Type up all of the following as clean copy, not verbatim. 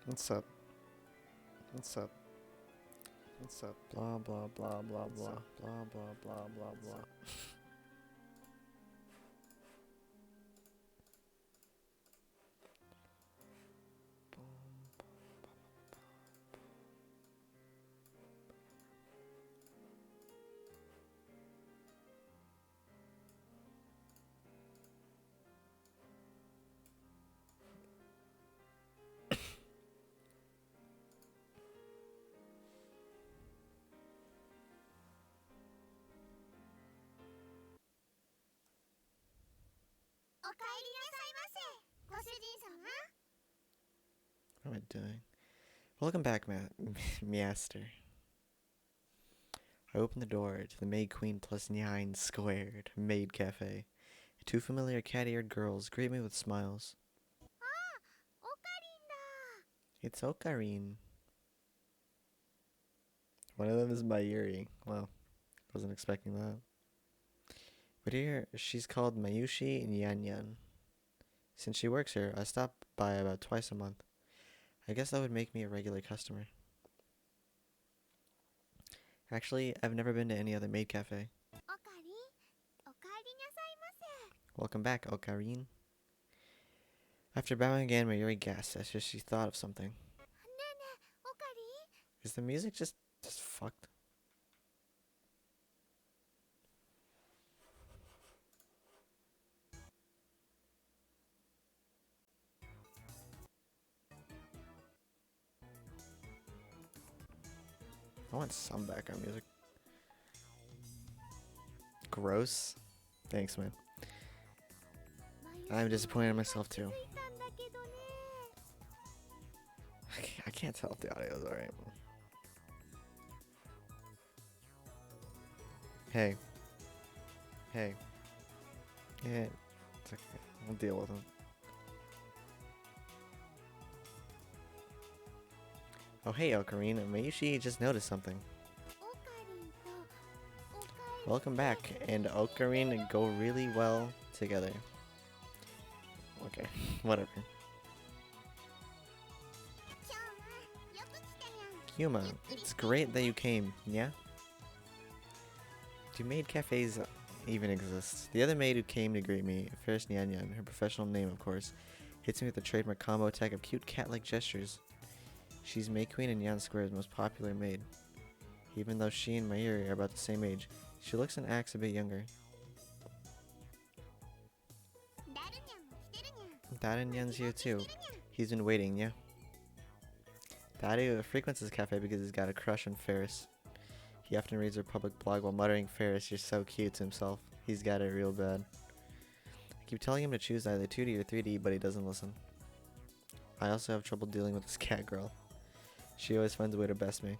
What's up? What's up? What's up? Blah blah blah blah blah blah blah blah blah blah. What am I doing? Welcome back, Master. I opened the door to the Maid Queen plus 9 squared Maid Cafe. Two familiar cat-eared girls greet me with smiles. It's Ocarine. One of them is Mayuri. Well, wasn't expecting that. But here, she's called Mayushi Nyan Nyan. Since she works here, I stop by about twice a month. I guess that would make me a regular customer. Actually, I've never been to any other maid cafe. Welcome back, Ocarine. After bowing again, Mayuri gasped as if she thought of something. Is the music just fucked? I want some background music. Gross. Thanks, man. I'm disappointed in myself too. I can't tell if the audio is alright. Hey. Hey. Yeah, it's okay. We'll deal with him. Oh hey, Ocarina. Mayushi just noticed something. Welcome back, and Ocarina go really well together. Okay, whatever. Yuma, it's great that you came, yeah? Do maid cafes even exist? The other maid who came to greet me, Ferris Nyan Nyan, her professional name of course, hits me with the trademark combo attack of cute cat-like gestures. She's Maid Queen and Nyan Square's most popular maid. Even though she and Mayuri are about the same age, she looks and acts a bit younger. Darin Nyan's here too. He's been waiting, yeah? Daddy frequents this cafe because he's got a crush on Ferris. He often reads her public blog while muttering, "Ferris, you're so cute," to himself. He's got it real bad. I keep telling him to choose either 2D or 3D, but he doesn't listen. I also have trouble dealing with this cat girl. She always finds a way to best me.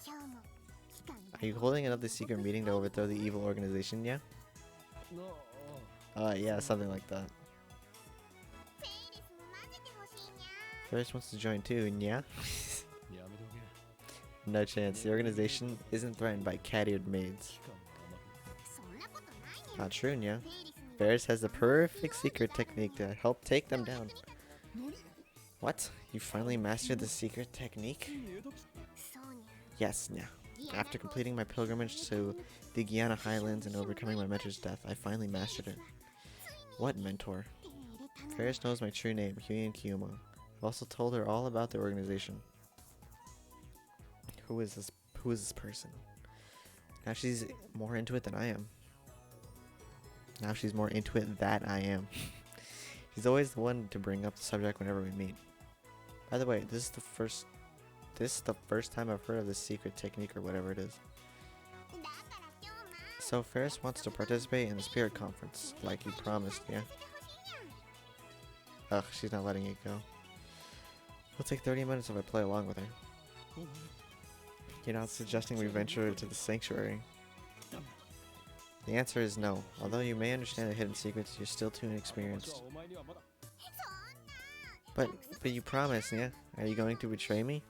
Are you holding another secret meeting to overthrow the evil organization, yeah? Yeah, something like that. Ferris wants to join too, yeah? No chance. The organization isn't threatened by cat-eared maids. Not true, yeah. Ferris has the perfect secret technique to help take them down. What? You finally mastered the secret technique? Yes, yeah. After completing my pilgrimage to the Guyana Highlands and overcoming my mentor's death, I finally mastered it. What mentor? Ferris knows my true name, Huyen Kyuma. I've also told her all about the organization. Who is this person? Now she's more into it than I am. Now she's more into it than I am. He's always the one to bring up the subject whenever we meet. By the way, this is the first time I've heard of this secret technique or whatever it is. So Ferris wants to participate in the spirit conference, like he promised, yeah? Ugh, she's not letting it go. It'll take 30 minutes if I play along with her. You're not suggesting we venture to the sanctuary? The answer is no. Although you may understand the hidden secrets, you're still too inexperienced. But you promised, yeah? Are you going to betray me?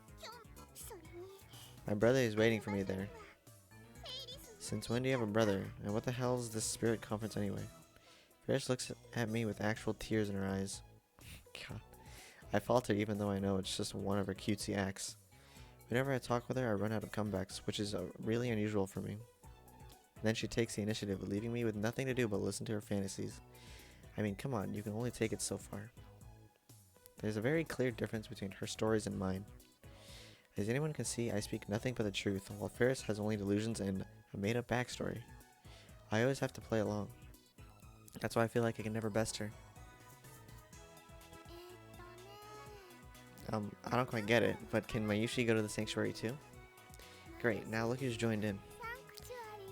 My brother is waiting for me there. Since when do you have a brother? And what the hell is this spirit conference anyway? Ferris looks at me with actual tears in her eyes. God. I falter even though I know it's just one of her cutesy acts. Whenever I talk with her, I run out of comebacks, which is really unusual for me. And then she takes the initiative, leaving me with nothing to do but listen to her fantasies. I mean, come on, you can only take it so far. There's a very clear difference between her stories and mine. As anyone can see, I speak nothing but the truth, while Ferris has only delusions and a made-up backstory. I always have to play along. That's why I feel like I can never best her. I don't quite get it, but can Mayushi go to the sanctuary too? Great, now look who's joined in.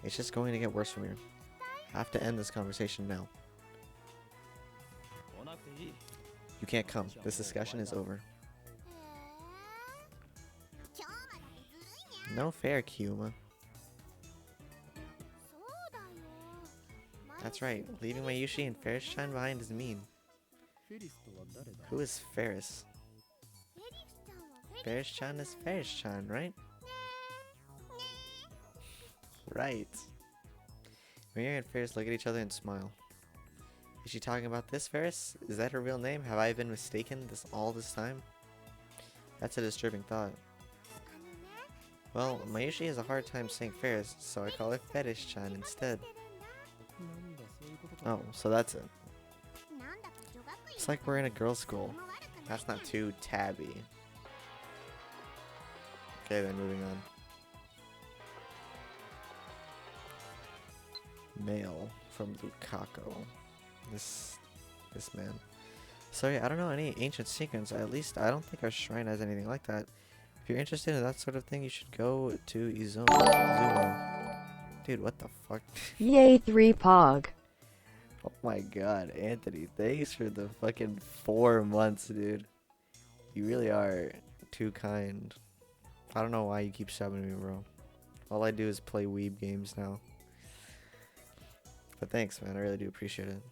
It's just going to get worse from here. I have to end this conversation now. You can't come. This discussion is over. No fair, Kyuma. That's right. Leaving Mayushi and Ferris-chan behind is mean. Who is Ferris? Ferris-chan is Ferris-chan, right? Right. Miri and Ferris look at each other and smile. Is she talking about this Ferris? Is that her real name? Have I been mistaken all this time? That's a disturbing thought. Well, Mayushi has a hard time saying Ferris, so I call her Fetish-chan instead. Oh, so that's it. It's like we're in a girls' school. That's not too tabby. Okay, then moving on. Mail from Lukaku. This man. Sorry, I don't know any ancient secrets. At least I don't think our shrine has anything like that. If you're interested in that sort of thing, you should go to Izumo. Dude, what the fuck? Yay, 3 Pog. Oh my god, Anthony, thanks for the fucking 4 months, dude. You really are too kind. I don't know why you keep subbing me, bro. All I do is play weeb games now. But thanks, man. I really do appreciate it.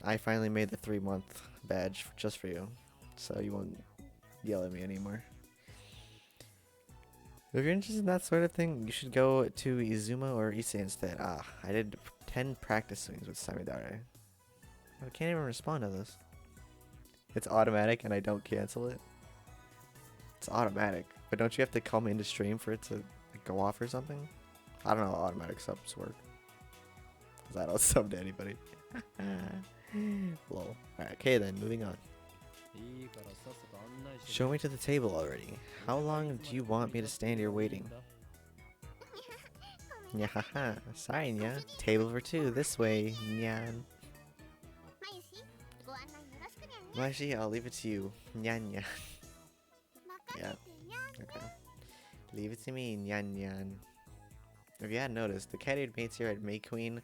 I finally made the 3-month badge just for you, so you won't yell at me anymore. If you're interested in that sort of thing, you should go to Izumo or Ise instead. Ah, I did 10 practice swings with Samidare. I can't even respond to this. It's automatic and I don't cancel it. It's automatic, but don't you have to come into stream for it to like, go off or something? I don't know how automatic subs work. Cause I don't sub to anybody. Lol. Alright, okay then, moving on. Show me to the table already. How long do you want me to stand here waiting? Nyahaha. Sorry, Nya. Table for 2, this way, Nyan. Mashi, I'll leave it to you. Nyan Nyan. Yeah. Okay. Leave it to me, Nyan Nyan. If you hadn't noticed, the cat-eared mates here at May Queen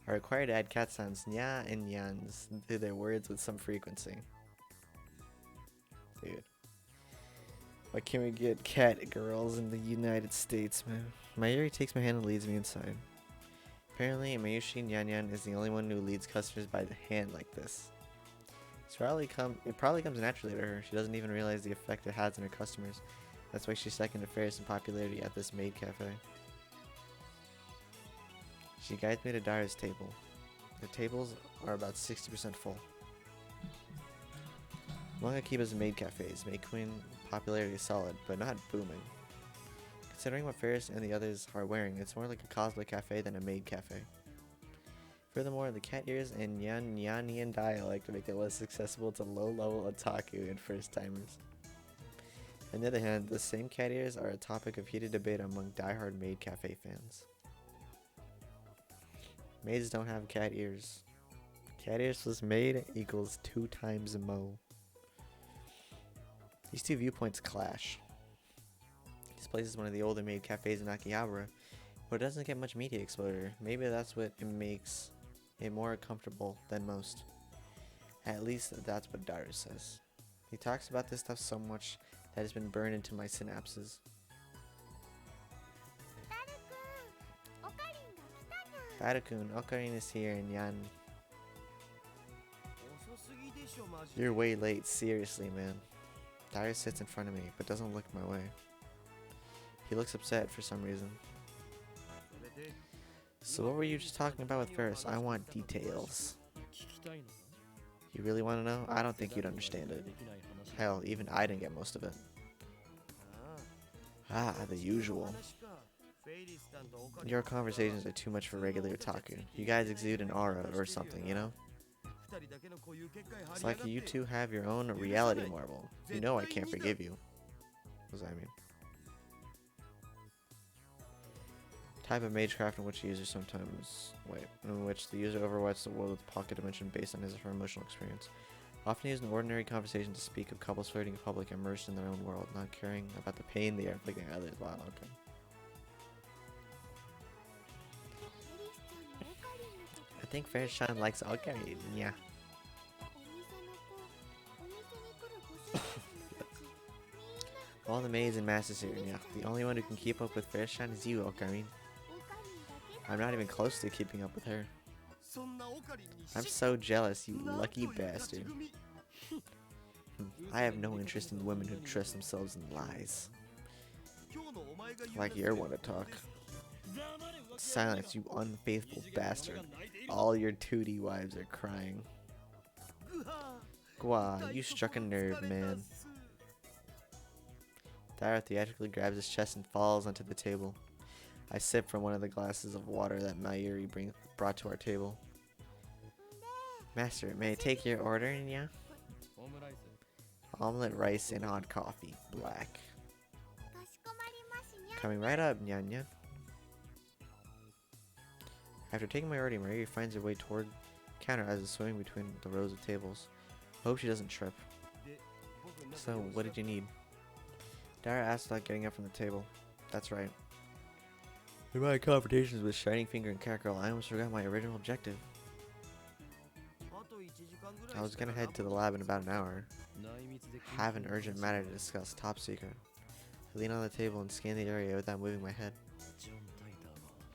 are required to add cat sounds nya and nyans to their words with some frequency. Dude. Why can't we get cat girls in the United States, man? Mayuri takes my hand and leads me inside. Apparently, Mayushi Nyanyan is the only one who leads customers by the hand like this. It probably comes naturally to her. She doesn't even realize the effect it has on her customers. That's why she's second to Ferris in popularity at this maid cafe. She guides me to Dara's table. The tables are about 60% full. Among Akiba's maid cafes, Maid Queen popularity is solid, but not booming. Considering what Ferris and the others are wearing, it's more like a cosplay cafe than a maid cafe. Furthermore, the cat ears and Nyanian dialect make it less accessible to low-level otaku and first-timers. On the other hand, the same cat ears are a topic of heated debate among die-hard maid cafe fans. Maids don't have cat ears. Cat ears plus maid equals 2 times mo. These two viewpoints clash. This place is one of the older maid cafes in Akihabara, but it doesn't get much media exposure. Maybe that's what makes it more comfortable than most. At least that's what Daru says. He talks about this stuff so much that it's been burned into my synapses. Daru-kun, Okarin is here and Yan. You're way late, seriously, man. Daru sits in front of me, but doesn't look my way. He looks upset for some reason. So what were you just talking about with Ferris? I want details. You really want to know? I don't think you'd understand it. Hell, even I didn't get most of it. Ah, the usual. Your conversations are too much for regular otaku. You guys exude an aura or something, you know? It's like you two have your own reality marvel. You know I can't forgive you. What does that mean? Type of magecraft in which the user sometimes... in which the user overwrites the world with pocket dimension based on his or her emotional experience. Often used in ordinary conversation to speak of couples flirting in public immersed in their own world, not caring about the pain they are inflicting on others. Wow, okay. I think Fairshine likes Ocarina, yeah. All the maids and masters here, yeah. The only one who can keep up with Fairshine is you, Ocarina. I'm not even close to keeping up with her. I'm so jealous, you lucky bastard. I have no interest in women who trust themselves in lies. Like you're one to talk. Silence, you unfaithful bastard. All your 2D wives are crying. Gwa, you struck a nerve, man. Dara theatrically grabs his chest and falls onto the table. I sip from one of the glasses of water that Mayuri brought to our table. Master, may I take your order, Nya? Omelette, rice, and hot coffee. Black. Coming right up, Nya. After taking my order, Mayuri finds her way toward the counter as it's swimming between the rows of tables. Hope she doesn't trip. So, what did you need? Dara asked without getting up from the table. That's right. In my confrontations with Shining Finger and Catgirl, I almost forgot my original objective. I was gonna head to the lab in about an hour. Have an urgent matter to discuss, top secret. I lean on the table and scan the area without moving my head.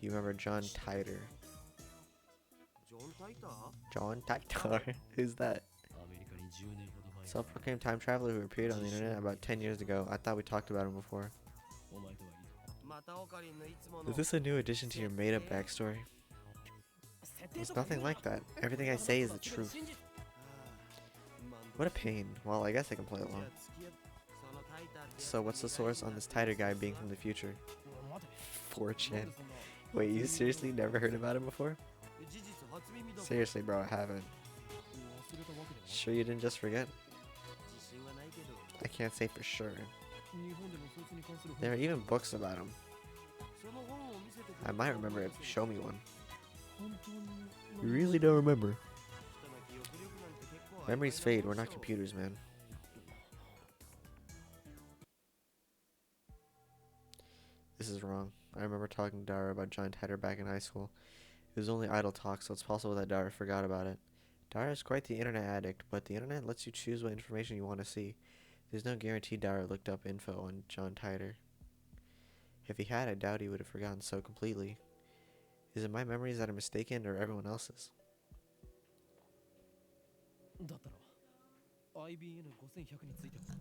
You remember John Titor? John Titor? Who's that? Self-proclaimed time traveler who appeared on the internet about 10 years ago. I thought we talked about him before. Is this a new addition to your made-up backstory? It's nothing like that. Everything I say is the truth. What a pain. Well, I guess I can play along. So what's the source on this Titor guy being from the future? 4chan. Wait, you seriously never heard about him before? Seriously, bro, I haven't. Sure you didn't just forget? I can't say for sure. There are even books about him. I might remember if you show me one. You really don't remember? Memories fade, we're not computers, man. This is wrong. I remember talking to Dara about John Titor back in high school. It was only idle talk, so it's possible that Dara forgot about it. Dara is quite the internet addict, but the internet lets you choose what information you want to see. There's no guarantee Dara looked up info on John Titor. If he had, I doubt he would have forgotten so completely. Is it my memories that are mistaken, or everyone else's?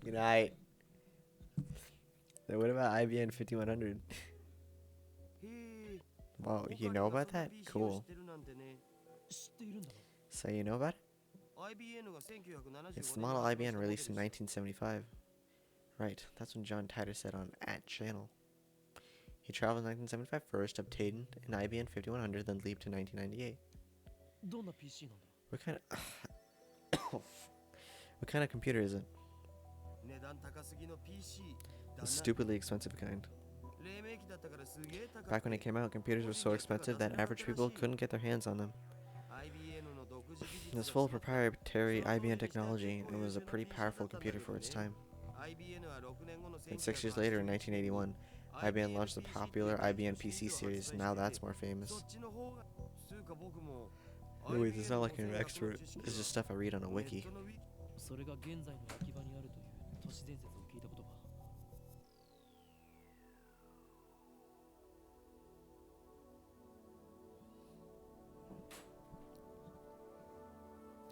Good night. Then what about IBN 5100? Wow, you know about that? Cool. So you know about it? It's the model IBN released in 1975. Right, that's when John Titor said on @channel. He traveled in 1975 first, obtained an IBN 5100, then leaped to 1998. What kind of... what kind of computer is it? The stupidly expensive kind. Back when it came out, computers were so expensive that average people couldn't get their hands on them. It was full of proprietary IBM technology and was a pretty powerful computer for its time. And 6 years later, in 1981, IBM launched the popular IBM PC series. Now that's more famous. Anyways, it's not like I'm an expert. It's just stuff I read on a wiki.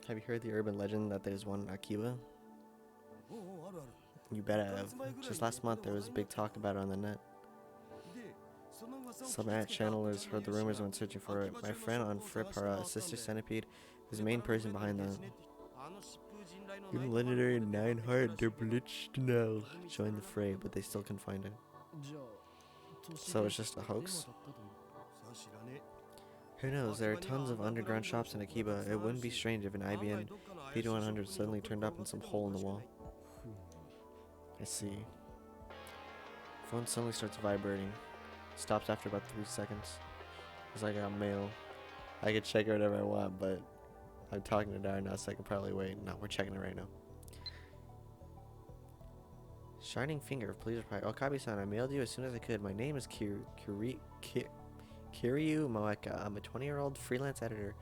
Have you heard the urban legend that there's one in Akiba? You bet I have. Just last month there was a big talk about it on the net. Some channelers heard the rumors and went searching for it. My friend on Frippara, Sister Centipede, was the main person behind that. Even legendary 9-heart Derblichtenel joined the fray, but they still couldn't find it. So it's just a hoax? Who knows, there are tons of underground shops in Akiba. It wouldn't be strange if an IBN 5100 suddenly turned up in some hole in the wall. I see. Phone suddenly starts vibrating. Stops after about 3 seconds. It's like I got mail. I could check it whatever I want, but I'm talking to Dara now, so I can probably wait. No, we're checking it right now. Shining finger, please reply. Okabe-san, I mailed you as soon as I could. My name is Kiryu Moeka. I'm a 20-year-old freelance editor.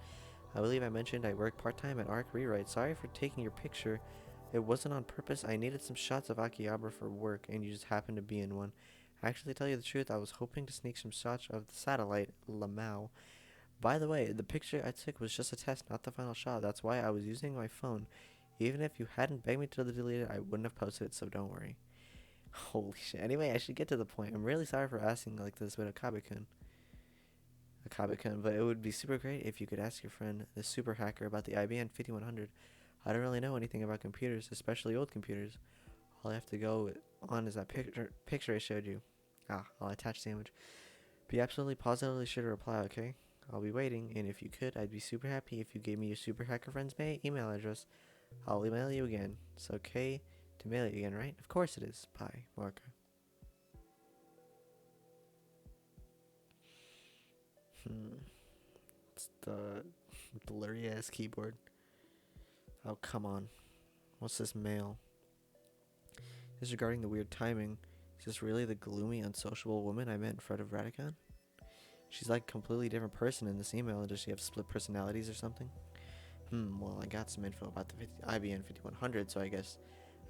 I believe I mentioned I work part-time at Arc Rewrite. Sorry for taking your picture. It wasn't on purpose. I needed some shots of Akihabara for work, and you just happened to be in one. Actually, to tell you the truth, I was hoping to sneak some shots of the satellite, Lamau. By the way, the picture I took was just a test, not the final shot. That's why I was using my phone. Even if you hadn't begged me to delete it, I wouldn't have posted it, so don't worry. Holy shit. Anyway, I should get to the point. I'm really sorry for asking like this with Akabe-kun, but it would be super great if you could ask your friend, the super hacker, about the IBM 5100. I don't really know anything about computers, especially old computers. All I have to go on is that picture I showed you. I'll attach the image. Be absolutely positively sure to reply, okay? I'll be waiting, and if you could, I'd be super happy if you gave me your super hacker friend's email address. I'll email you again. It's okay to mail you again, right? Of course it is. Bye, Marco. It's the blurry ass keyboard. Oh, come on. What's this mail? Disregarding the weird timing, is this really the gloomy, unsociable woman I met in front of Radicon? She's like a completely different person in this email. Does she have split personalities or something? Well, I got some info about the IBM 5100, so I guess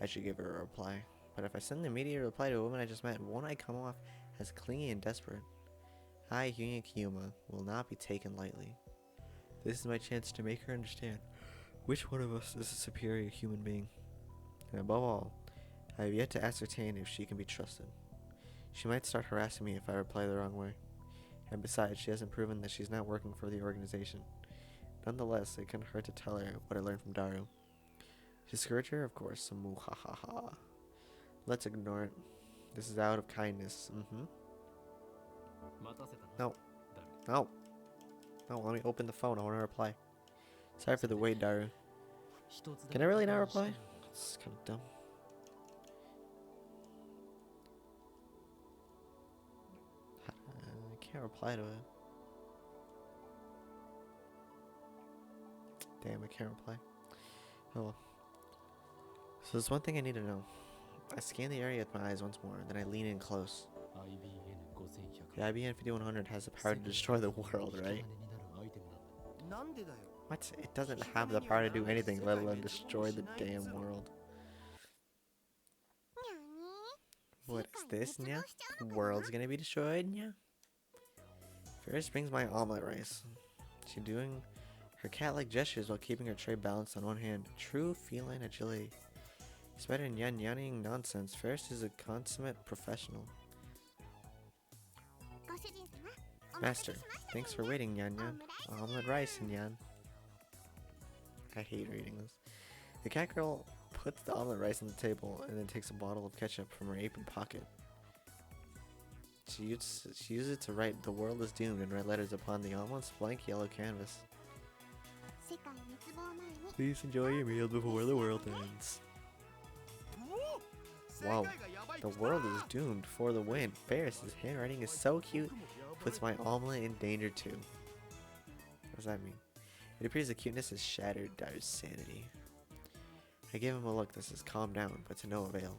I should give her a reply. But if I send the immediate reply to a woman I just met, won't I come off as clingy and desperate? Hi, Yunya Kiyuma will not be taken lightly. This is my chance to make her understand which one of us is a superior human being. And above all, I have yet to ascertain if she can be trusted. She might start harassing me if I reply the wrong way. And besides, she hasn't proven that she's not working for the organization. Nonetheless, it couldn't hurt to tell her what I learned from Daru. Discourage her? Of course. Muhahaha. Let's ignore it. This is out of kindness. No. No. No, let me open the phone. I want to reply. Sorry for the wait, Daru. Can I really not reply? It's kind of dumb. I can't reply to it. Damn, I can't reply. Oh well. So there's one thing I need to know. I scan the area with my eyes once more, then I lean in close. The IBM 5100 has the power to destroy the world, right? What? It doesn't have the power to do anything, let alone destroy the damn world. What is this, nya? The world's gonna be destroyed, nya? Ferris brings my omelet rice. She's doing her cat-like gestures while keeping her tray balanced on one hand. True feline agility. It's better than yan-yanning nonsense. Ferris is a consummate professional. Master, thanks for waiting, Yan-Yan. Omelet rice, Yan. I hate reading this. The cat girl puts the omelet rice on the table and then takes a bottle of ketchup from her apron pocket. She uses it to write "The world is doomed" in red letters upon the almost blank yellow canvas. Please enjoy your meal before the world ends. Wow, the world is doomed for the win. Ferris's handwriting is so cute. Puts my omelet in danger too. What does that mean? It appears the cuteness has shattered Daru's sanity. I give him a look that says calm down, but to no avail.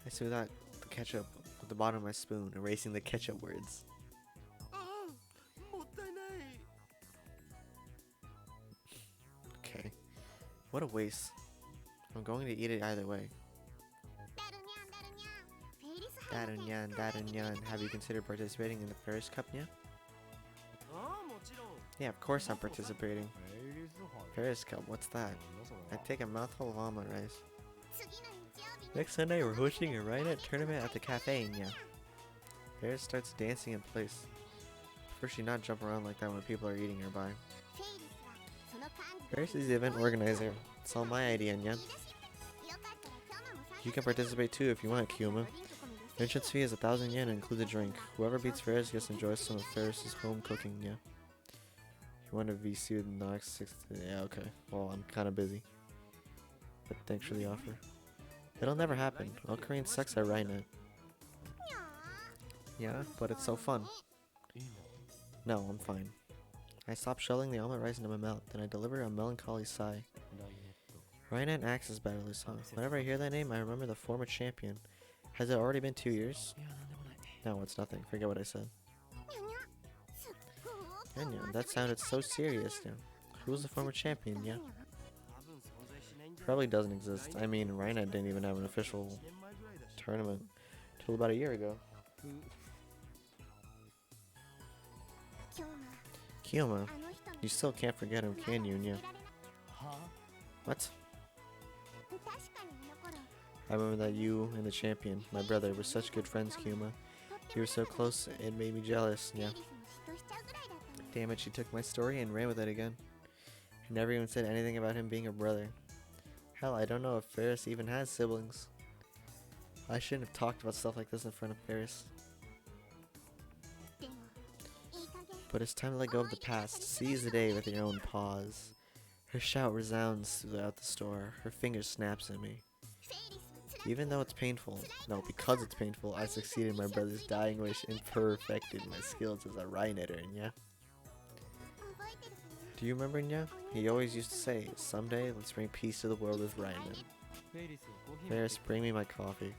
I smooth out the ketchup with the bottom of my spoon, erasing the ketchup words. Okay. What a waste. I'm going to eat it either way. Darunyan, have you considered participating in the Ferris Cup yet? Yeah, of course I'm participating. Ferris Cup, what's that? I take a mouthful of omelet rice. Next Sunday we're hosting a Rhinet tournament at the cafe, yeah. Ferris starts dancing in place. First, she not jump around like that when people are eating nearby. Ferris is the event organizer. It's all my idea, Nya. You can participate too if you want, Kyuma. The entrance fee is 1,000 yen and includes a drink. Whoever beats Ferris gets to enjoy some of Ferris's home cooking, yeah. You want to VC with the next 6 yeah, okay. Well, I'm kind of busy. But thanks for the offer. It'll never happen. All Korean sucks at writing it. Yeah, but it's so fun. No, I'm fine. I stop shoveling the omelet rice into my mouth, then I deliver a melancholy sigh. Rainet acts as battlers, huh? Whenever I hear that name, I remember the former champion. Has it already been 2 years? No, it's nothing. Forget what I said. Enya, that sounded so serious now. Who's the former champion, yeah? Probably doesn't exist. I mean, Rainet didn't even have an official tournament till about a year ago. Kyoma, you still can't forget him, can you, Nya? What? I remember that you and the champion, my brother, were such good friends, Kyoma. You were so close, it made me jealous, Nya. Damn it, she took my story and ran with it again. I never even said anything about him being a brother. Hell, I don't know if Ferris even has siblings. I shouldn't have talked about stuff like this in front of Ferris. But it's time to let go of the past. Seize the day with your own paws. Her shout resounds throughout the store. Her finger snaps at me. Even though it's painful, no, because it's painful, I succeeded in my brother's dying wish and perfected my skills as a Rainetter, Nya. Do you remember, Nya? He always used to say, someday let's bring peace to the world with Rainet. Ferris, bring me my coffee.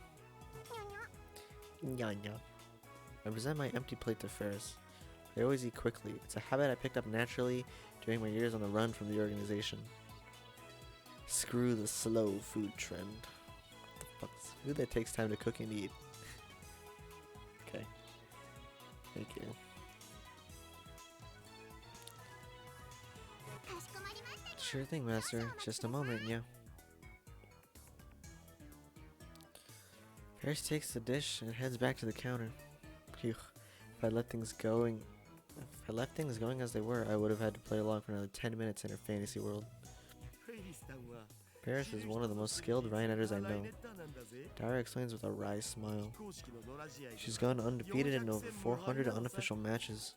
Nya. I present my empty plate to Ferris. I always eat quickly. It's a habit I picked up naturally during my years on the run from the organization. Screw the slow food trend. What the fuck's food that takes time to cook and eat? Okay. Thank you. Sure thing, Master. Just a moment, yeah. Ferris takes the dish and heads back to the counter. Phew. If I left things going as they were, I would have had to play along for another 10 minutes in her fantasy world. Ferris is one of the most skilled Rainetters I know. Dara explains with a wry smile. She's gone undefeated in over 400 unofficial matches.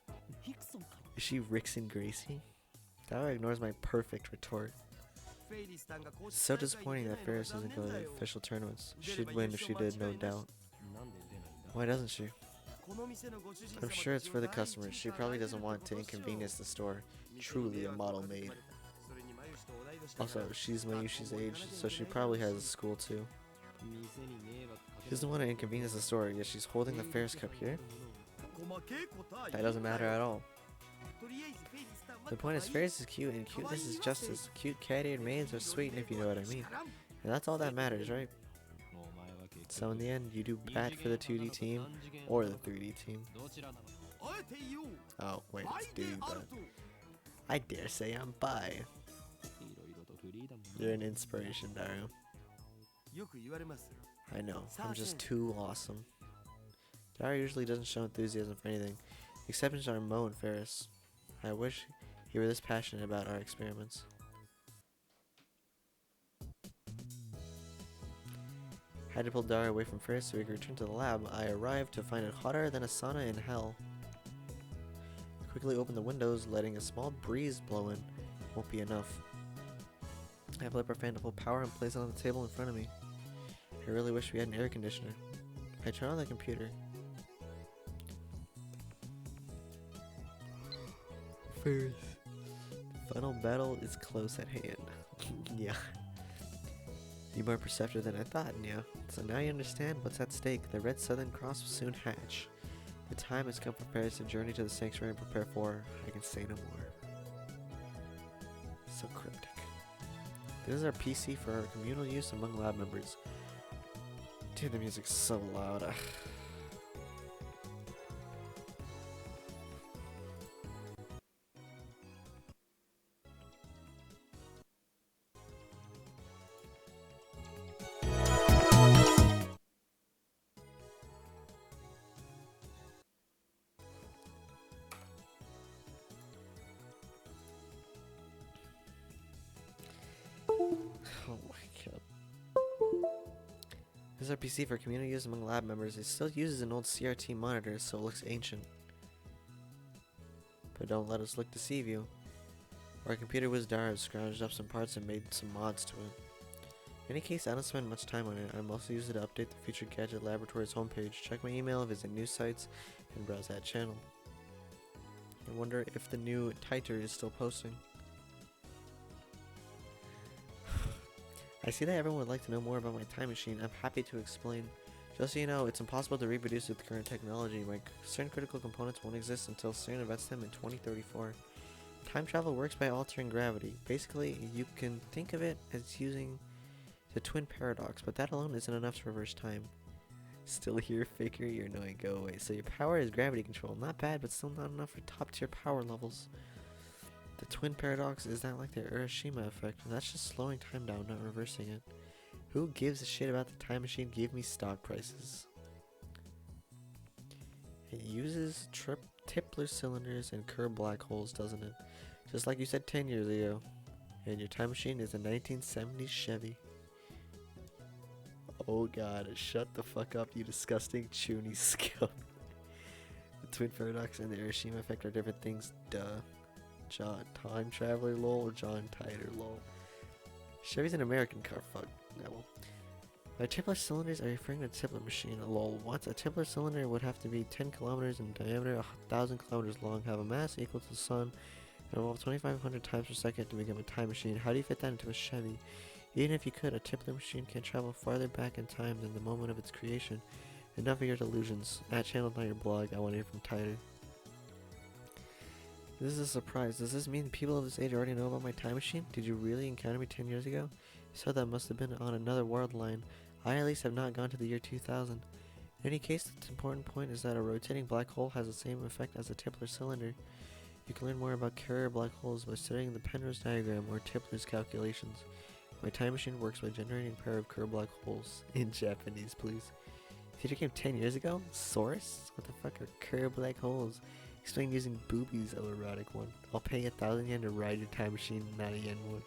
Is she Rickson Gracie? Dara ignores my perfect retort. It's so disappointing that Ferris doesn't go to the official tournaments. She'd win if she did, no doubt. Why doesn't she? I'm sure it's for the customers. She probably doesn't want to inconvenience the store. Truly a model maid. Also, she's Mayushi's age, so she probably has a school too. She doesn't want to inconvenience the store, yet she's holding the Ferris Cup here? That doesn't matter at all. The point is, Ferris is cute, and cuteness is justice. Cute cat-eared maids are sweet, if you know what I mean. And that's all that matters, right? So in the end, you do bat for the 2D team, or the 3D team. Oh, wait, it's do but I dare say I'm bi. You're an inspiration, Dario. I know, I'm just too awesome. Dario usually doesn't show enthusiasm for anything. Exceptions are Mo and Ferris. I wish he were this passionate about our experiments. Had to pull Dario away from Ferris so we could return to the lab. I arrived to find it hotter than a sauna in hell. I quickly opened the windows, letting a small breeze blow in. Won't be enough. I have lit our fan to full power and place it on the table in front of me. I really wish we had an air conditioner. I turn on the computer. Ferris. The final battle is close at hand. Yeah. You're more perceptive than I thought, yeah. So now you understand what's at stake. The Red Southern Cross will soon hatch. The time has come for Ferris to journey to the sanctuary and prepare for, I can say no more. So cryptic. This is our PC for our communal use among lab members. Dude, the music's so loud. Oh my god. This is our PC for community use among lab members. It still uses an old CRT monitor, so it looks ancient. But don't let us look deceive you. Our computer whiz Dara scrounged up some parts and made some mods to it. In any case, I don't spend much time on it. I mostly use it to update the Future Gadget Laboratory's homepage, check my email, visit news sites, and browse that channel. I wonder if the new Titer is still posting. I see that everyone would like to know more about my time machine. I'm happy to explain. Just so you know, it's impossible to reproduce with current technology. Certain critical components won't exist until CERN invents them in 2034. Time travel works by altering gravity. Basically, you can think of it as using the twin paradox, but that alone isn't enough to reverse time. Still here, faker? You're annoying. Go away. So your power is gravity control. Not bad, but still not enough for top tier power levels. The twin paradox is not like the Hiroshima effect, and that's just slowing time down, not reversing it. Who gives a shit about the time machine? Give me stock prices. It uses Tipler cylinders and curved black holes, doesn't it? Just like you said 10 years ago. And your time machine is a 1970s Chevy. Oh god, shut the fuck up, you disgusting chuny scum. The twin paradox and the Hiroshima effect are different things, duh. Time traveler lol, John Titor lol. Chevy's an American car, fuck. Yeah, well. By Tipler cylinders are referring to the Tipler machine, lol. What? A Tipler cylinder would have to be 10 kilometers in diameter, 1,000 kilometers long, have a mass equal to the sun, and revolve 2,500 times per second to become a time machine. How do you fit that into a Chevy? Even if you could, a Tipler machine can travel farther back in time than the moment of its creation. Enough of your delusions. At channel, not your blog. I want to hear from Titor. This is a surprise. Does this mean people of this age already know about my time machine? Did you really encounter me 10 years ago? So that must have been on another world line. I at least have not gone to the year 2000. In any case, the important point is that a rotating black hole has the same effect as a Tipler cylinder. You can learn more about carrier black holes by studying the Penrose diagram or Tipler's calculations. My time machine works by generating a pair of curved black holes. In Japanese, please. Theater came 10 years ago? Source? What the fuck are curved black holes? Explain using boobies, oh erotic one. I'll pay 1,000 yen to ride your time machine, not a yen one.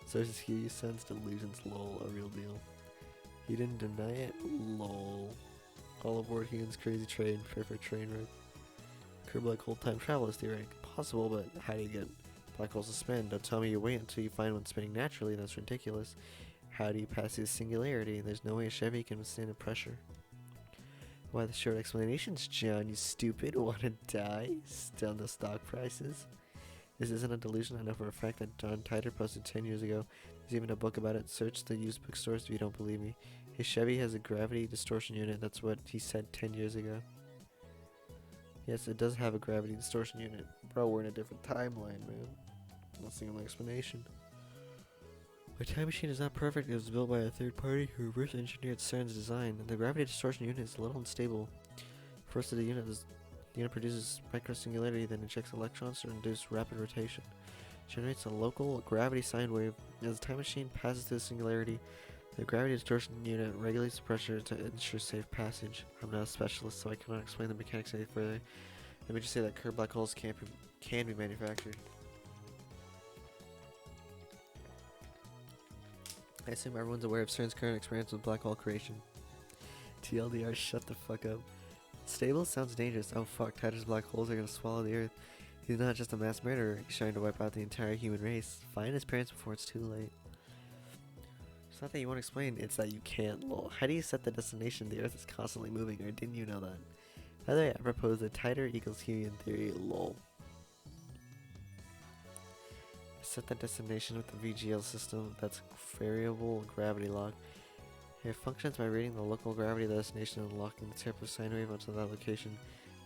Sources here, you son's delusions, lol, a real deal. He didn't deny it, lol. All aboard Human's crazy train, prepare for a train wreck. Curved black hole time travel is theoretically possible, but how do you get black holes to spin? Don't tell me you wait until you find one spinning naturally, that's ridiculous. How do you pass through singularity? There's no way a Chevy can withstand the pressure. Why the short explanations, John, you stupid? Wanna die? Still no stock prices? This isn't a delusion. I know for a fact that John Titor posted 10 years ago. There's even a book about it. Search the used bookstores if you don't believe me. His Chevy has a gravity distortion unit. That's what he said 10 years ago. Yes, it does have a gravity distortion unit. Bro, we're in a different timeline, man. Not seeing my explanation. My time machine is not perfect. It was built by a third party who reverse engineered CERN's design. The gravity distortion unit is a little unstable. First, the unit produces microsingularity, then injects electrons to induce rapid rotation. Generates a local gravity sine wave. As the time machine passes through the singularity, the gravity distortion unit regulates the pressure to ensure safe passage. I'm not a specialist, so I cannot explain the mechanics any further. Let me just say that curved black holes can be manufactured. I assume everyone's aware of CERN's current experience with black hole creation. TLDR, shut the fuck up. Stable sounds dangerous. Oh fuck, Titor's black holes are gonna swallow the earth. He's not just a mass murderer, he's trying to wipe out the entire human race. Find his parents before it's too late. It's not that you won't explain, it's that you can't, lol. How do you set the destination? The earth is constantly moving, or didn't you know that? By the way, I propose that Titor equals Human theory, lol. Set that destination with the VGL system, that's variable gravity lock. It functions by reading the local gravity of the destination and locking the Tipler sine wave onto that location.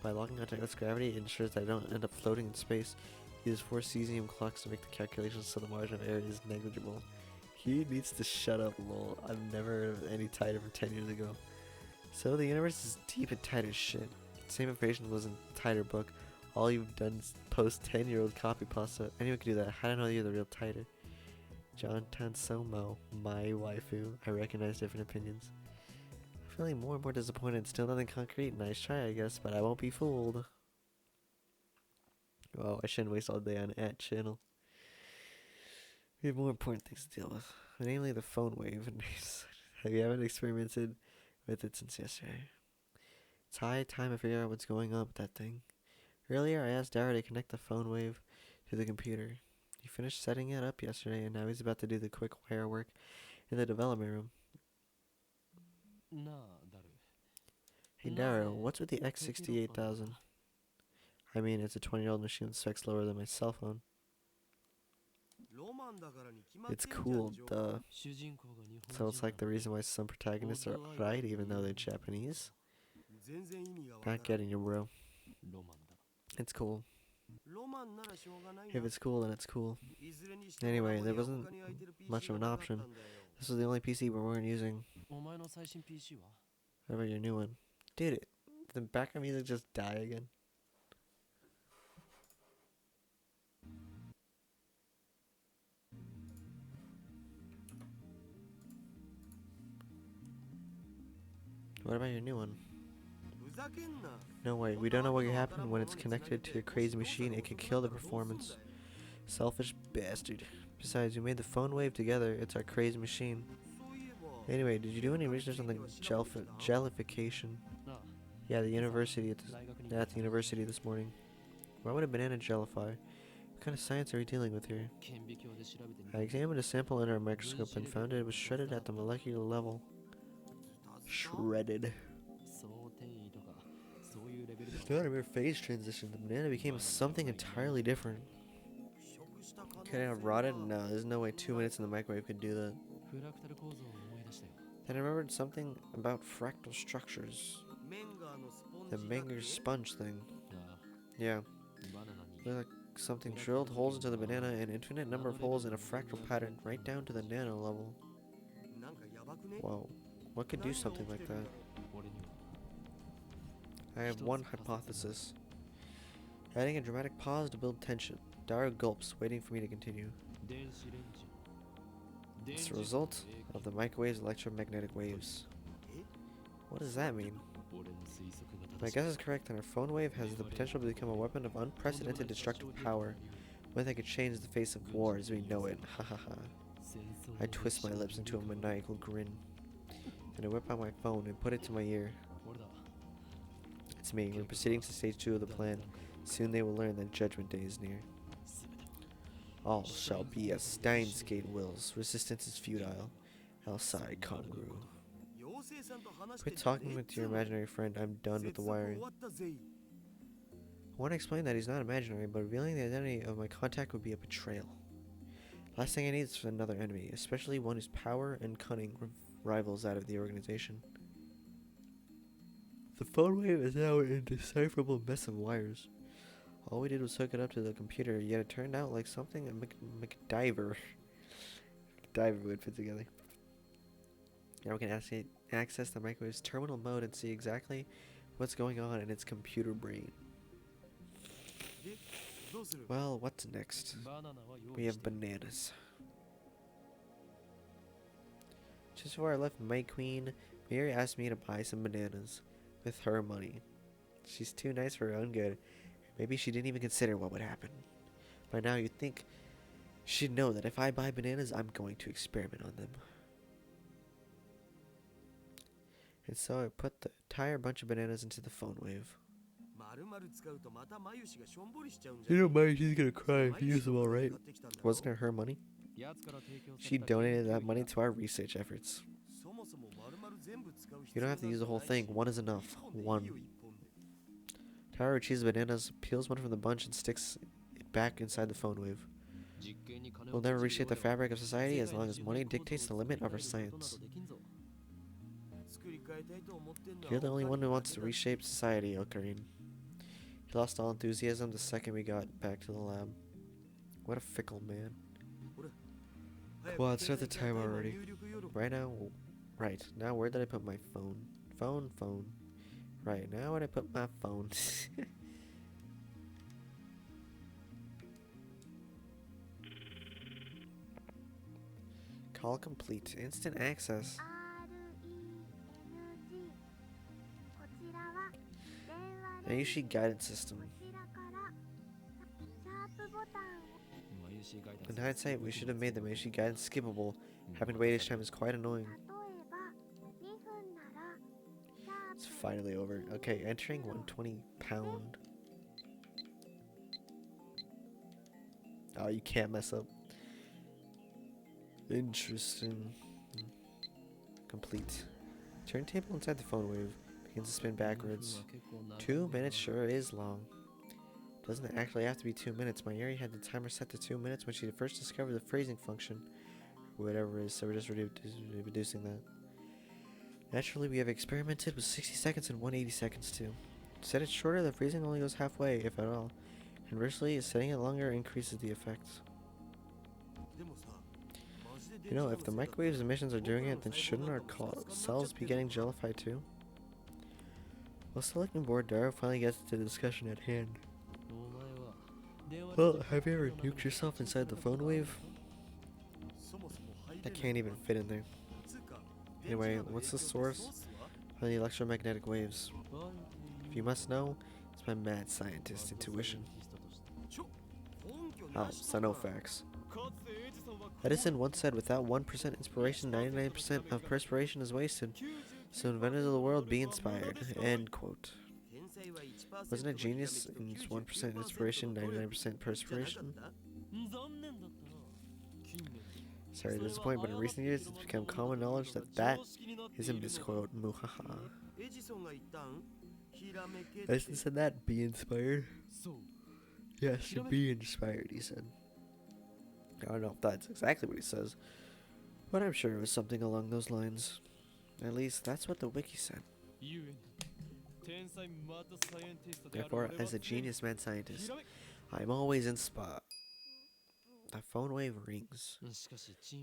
By locking onto Earth's gravity, it ensures that I don't end up floating in space. He uses 4 cesium clocks to make the calculations so the margin of error is negligible. He needs to shut up, lol. I've never heard of any Titor from 10 years ago. So the universe is deep in Titor's shit. Same information was in the Titor book. All you've done is post 10-year-old copy pasta. Anyone can do that. How do I know you're the real Titor? John Tansomo, my waifu. I recognize different opinions. I'm feeling more and more disappointed. Still nothing concrete. Nice try, I guess, but I won't be fooled. Well, I shouldn't waste all day on @channel. We have more important things to deal with, namely the phone wave. We haven't experimented with it since yesterday. It's high time I figure out what's going on with that thing. Earlier, I asked Dara to connect the phone wave to the computer. He finished setting it up yesterday, and now he's about to do the quick wire work in the development room. Hey Dara, what's with the X68000? I mean, it's a 20-year-old machine with specs lower than my cell phone. It's cool, duh. So it's like the reason why some protagonists are right even though they're Japanese? Not getting you, bro. It's cool. If it's cool, then it's cool. Anyway, there wasn't much of an option. This was the only PC we weren't using. What about your new one? Dude, did the background music just die again? What about your new one? No way, we don't know what could happen when it's connected to your crazy machine. It could kill the performance. Selfish bastard. Besides, we made the phone wave together. It's our crazy machine. Anyway, did you do any research on the jellification? Yeah, at the university this morning. Why would a banana jellify? What kind of science are we dealing with here? I examined a sample under a microscope and found it was shredded at the molecular level. Shredded. It's not a mere phase transition. The banana became something entirely different. Could it have rotted? No, there's no way 2 minutes in the microwave could do that. Then I remembered something about fractal structures. The Menger sponge thing. Yeah. Looked like something drilled holes into the banana, an infinite number of holes in a fractal pattern right down to the nano level. Whoa. What could do something like that? I have one hypothesis. Adding a dramatic pause to build tension. Dara gulps, waiting for me to continue. It's the result of the microwave's electromagnetic waves. What does that mean? My guess is correct, and our phone wave has the potential to become a weapon of unprecedented destructive power. One that could change the face of war as we know it. Ha ha ha. I twist my lips into a maniacal grin. And I whip out my phone and put it to my ear. It's me. We're proceeding to stage 2 of the plan. Soon they will learn that Judgment Day is near. All shall be as Steins gate wills. Resistance is futile. Elsai Kongru. Quit talking to your imaginary friend. I'm done with the wiring. I want to explain that he's not imaginary, but revealing the identity of my contact would be a betrayal. Last thing I need is another enemy, especially one whose power and cunning rivals that of the organization. The phone wave is now an indecipherable mess of wires. All we did was hook it up to the computer, yet it turned out like something a MacDiver would put together. Now we can access the microwave's terminal mode and see exactly what's going on in its computer brain. Well, what's next? We have bananas. Just before I left My Queen, Mary asked me to buy some bananas with her money. She's too nice for her own good. Maybe she didn't even consider what would happen. By now you'd think she'd know that if I buy bananas, I'm going to experiment on them. And so I put the entire bunch of bananas into the phone wave. You know Mayu's gonna cry if you use them all right. Wasn't it her money? She donated that money to our research efforts. You don't have to use the whole thing. One is enough. One. Taro cheese bananas, peels one from the bunch and sticks it back inside the phone wave. We'll never reshape the fabric of society as long as money dictates the limit of our science. You're the only one who wants to reshape society, Ocarine. He lost all enthusiasm the second we got back to the lab. What a fickle man. Come on, start the time already. Right now, where did I put my phone? Phone. Right, now where did I put my phone? Call complete. Instant access. Ayushi guidance system. In hindsight, we should have made the Meiji guidance skippable. Having to wait each time is quite annoying. It's finally over. Okay, entering 120 pound. Oh, you can't mess up. Interesting. Complete. Turntable inside the phone wave begins to spin backwards. 2 minutes sure is long. Doesn't it actually have to be 2 minutes? My Yuri had the timer set to 2 minutes when she first discovered the phrasing function. Whatever it is, so we're just reducing that. Naturally, we have experimented with 60 seconds and 180 seconds too. To set it shorter, the phrasing only goes halfway, if at all. Conversely, setting it longer increases the effect. You know, if the microwave's emissions are doing it, then shouldn't our cells be getting jellified too? While still looking bored, Dara finally gets to the discussion at hand. Well, have you ever nuked yourself inside the phone wave? That can't even fit in there. Anyway, what's the source of the electromagnetic waves? If you must know, it's my mad scientist intuition. Oh, so no facts. Edison once said, without 1% inspiration, 99% of perspiration is wasted. So inventors of the world, be inspired. End quote. Wasn't it genius in 1% inspiration, 99% perspiration? Sorry to disappoint, but in recent years it's become common knowledge that that is a misquote. Muhaha. Edison said that, be inspired. Yes, be inspired, he said. I don't know if that's exactly what he says, but I'm sure it was something along those lines. At least that's what the wiki said. Therefore, as a genius mad scientist, I'm always inspired. The phone wave rings.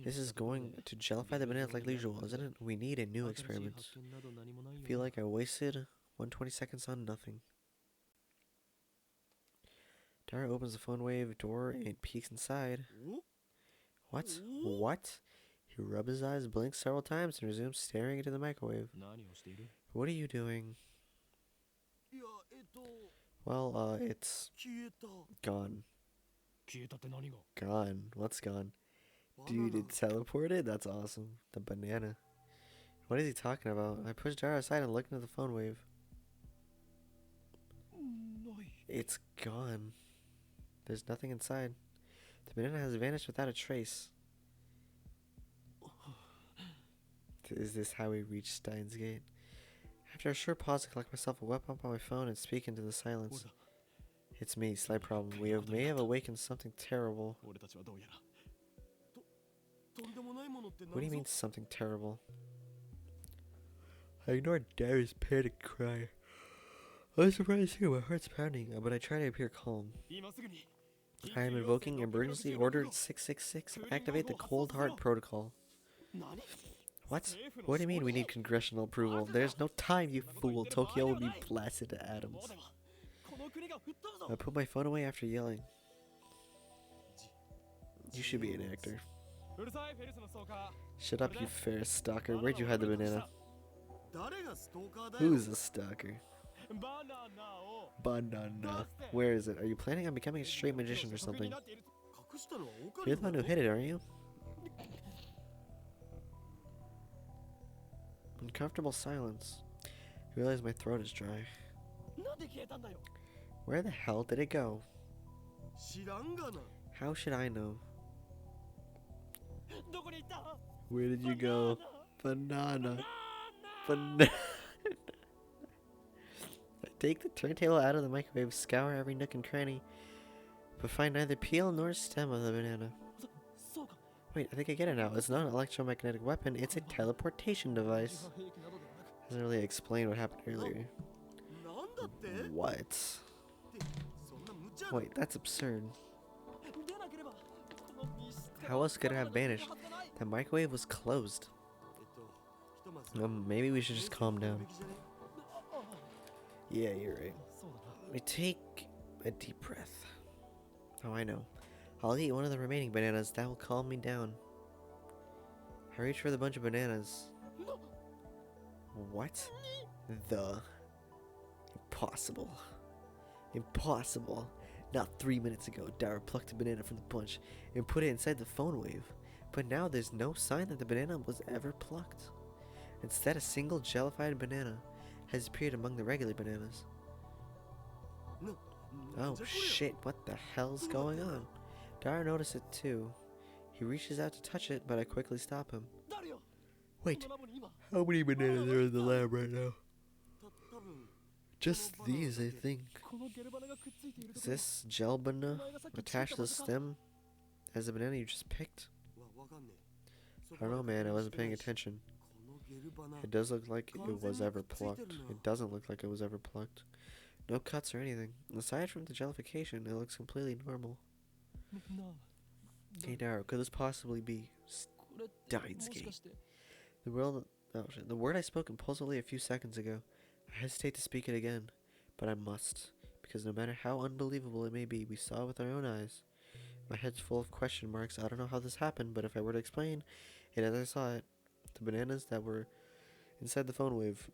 This is going to jellify the bananas like usual, isn't it? We need a new experiment. I feel like I wasted 120 seconds on nothing. Dara opens the phone wave door and peeks inside. What? What? He rubs his eyes, blinks several times, and resumes staring into the microwave. What are you doing? Well, it's gone. Gone. What's gone? Dude, it teleported? That's awesome. The banana. What is he talking about? I pushed Dara aside and looked into the phone wave. It's gone. There's nothing inside. The banana has vanished without a trace. Is this how we reach Steins Gate? After a short pause, I collect myself a weapon on my phone and speak into the silence. It's me, slight problem. We may have awakened something terrible. What do you mean, something terrible? I ignored Dara's panic cry. I was surprised too, my heart's pounding, but I try to appear calm. I am invoking emergency order 666. Activate the cold heart protocol. What? What do you mean we need congressional approval? There's no time, you fool. Tokyo will be blasted to atoms. I put my phone away after yelling. You should be an actor. Shut up, you Ferris stalker. Where'd you hide the banana? Who's a stalker? Banana. Where is it? Are you planning on becoming a straight magician or something? You're the one who hit it, aren't you? Uncomfortable silence. I realize my throat is dry. Where the hell did it go? How should I know? Where did you go? Banana. Banana. I take the turntable out of the microwave, scour every nook and cranny, but find neither peel nor stem of the banana. Wait, I think I get it now. It's not an electromagnetic weapon, it's a teleportation device. Doesn't really explain what happened earlier. What? Wait, that's absurd. How else could it have vanished? The microwave was closed. Maybe we should just calm down. Yeah, you're right. Let me take a deep breath. Oh, I know. I'll eat one of the remaining bananas. That will calm me down. I reach for the bunch of bananas. What? The? Impossible. Impossible. Not 3 minutes ago, Dara plucked a banana from the bunch and put it inside the phone wave. But now there's no sign that the banana was ever plucked. Instead, a single jellified banana has appeared among the regular bananas. Oh shit, what the hell's going on? Dara noticed it too. He reaches out to touch it, but I quickly stop him. Wait, how many bananas are in the lab right now? Just these, I think. Is this gel banana attached to the stem as the banana you just picked? I don't know, man, I wasn't paying attention. It does look like it was ever plucked. It doesn't look like it was ever plucked. No cuts or anything. Aside from the jellification, it looks completely normal. Hey Darrow, could this possibly be Steins? The word I spoke impulsively a few seconds ago. I hesitate to speak it again, but I must, because no matter how unbelievable it may be, we saw it with our own eyes. My head's full of question marks. I don't know how this happened, but if I were to explain it as I saw it, the bananas that were inside the phone wave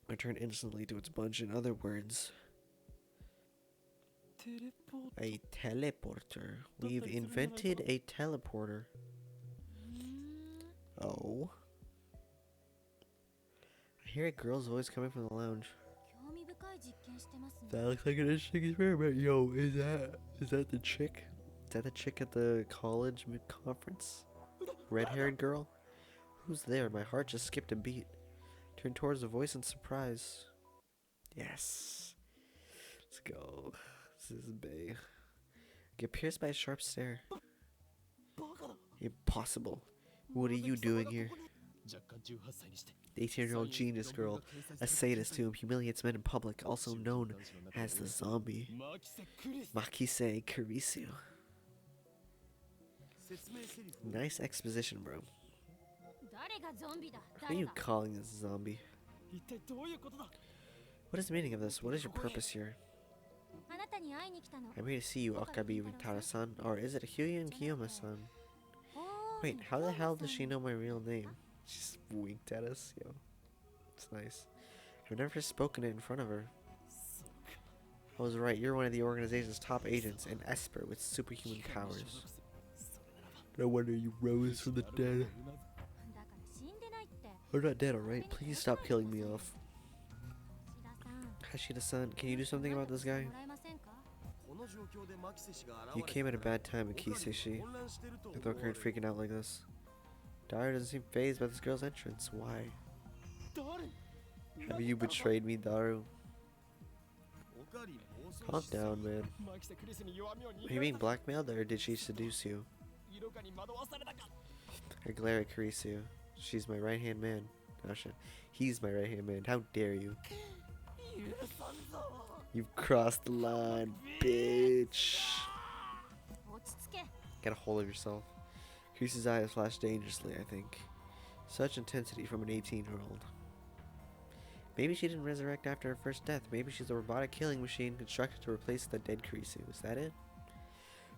returned instantly to its bunch. In other words, a teleporter. We've invented a teleporter. Oh. I hear a girl's voice coming from the lounge. That looks like an interesting experiment. Yo, is that the chick? Is that the chick at the college mid-conference? Red-haired girl? Who's there? My heart just skipped a beat. Turned towards the voice in surprise. Yes. Let's go. This is Bay. Get pierced by a sharp stare. Impossible. What are you doing here? The 18-year-old genius girl, a sadist who humiliates men in public, also known as the zombie. Makise Kurisu. Nice exposition, bro. Who are you calling this zombie? What is the meaning of this? What is your purpose here? I'm here to see you, Okabe Ritara-san, or is it Hyuyan Kiyoma-san? Wait, how the hell does she know my real name? She just winked at us, yo. It's nice. I've never spoken it in front of her. I was right, you're one of the organization's top agents, an esper with superhuman powers. No wonder you rose from the dead. I'm not dead, alright? Please stop killing me off. Hashida-san, can you do something about this guy? You came at a bad time, Akiseshi. I thought Karen freaking out like this. Daru doesn't seem fazed by this girl's entrance. Why? Have you betrayed me, Daru? Calm down, man. Are you being blackmailed, or did she seduce you? I glare at Kurisu. She's my right-hand man. Oh shit. He's my right-hand man. How dare you? You've crossed the line, bitch. Get a hold of yourself. Kurisu's eyes flash dangerously, I think. Such intensity from an 18-year-old. Maybe she didn't resurrect after her first death. Maybe she's a robotic killing machine constructed to replace the dead Kurisu. Is that it?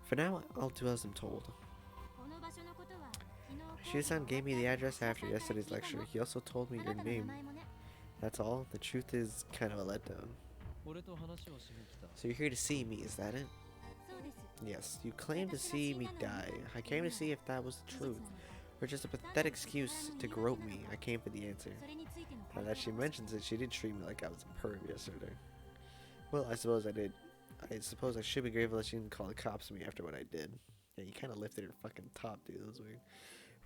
For now, I'll do as I'm told. Shida-san gave me the address after yesterday's lecture. He also told me your name. That's all? The truth is kind of a letdown. So you're here to see me, is that it? Yes, you claim to see me die. I came to see if that was the truth, or just a pathetic excuse to grope me. I came for the answer. Now that she mentions it, she did treat me like I was a perv yesterday. Well, I suppose I did. I suppose I should be grateful that she didn't call the cops on me after what I did. Yeah, you kind of lifted her fucking top, dude. That was weird.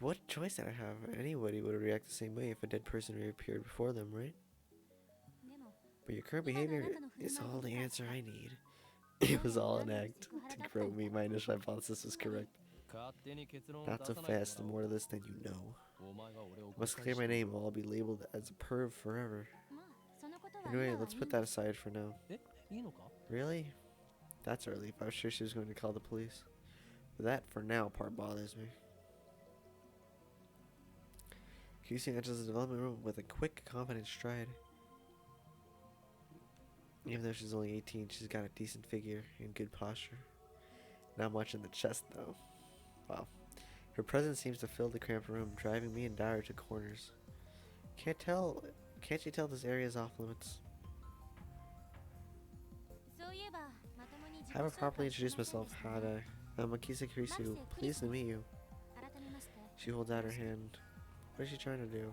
What choice did I have? Anybody would react the same way if a dead person reappeared before them, right? But your current behavior is all the answer I need. It was all an act to grope me. My initial hypothesis was correct. Not so fast. The more to this than you know. I must clear my name or I'll be labeled as a perv forever. Anyway, let's put that aside for now. Really? That's a relief. I was sure she was going to call the police. But that, for now, part bothers me. Kyusei enters the development room with a quick, confident stride. Even though she's only 18, she's got a decent figure and good posture. Not much in the chest, though. Wow. Her presence seems to fill the cramped room, driving me and Dara to corners. Can't you tell this area is off limits? Haven't properly introduced myself. Hada. I'm Akisa Kurisu. Pleased to meet you. She holds out her hand. What is she trying to do?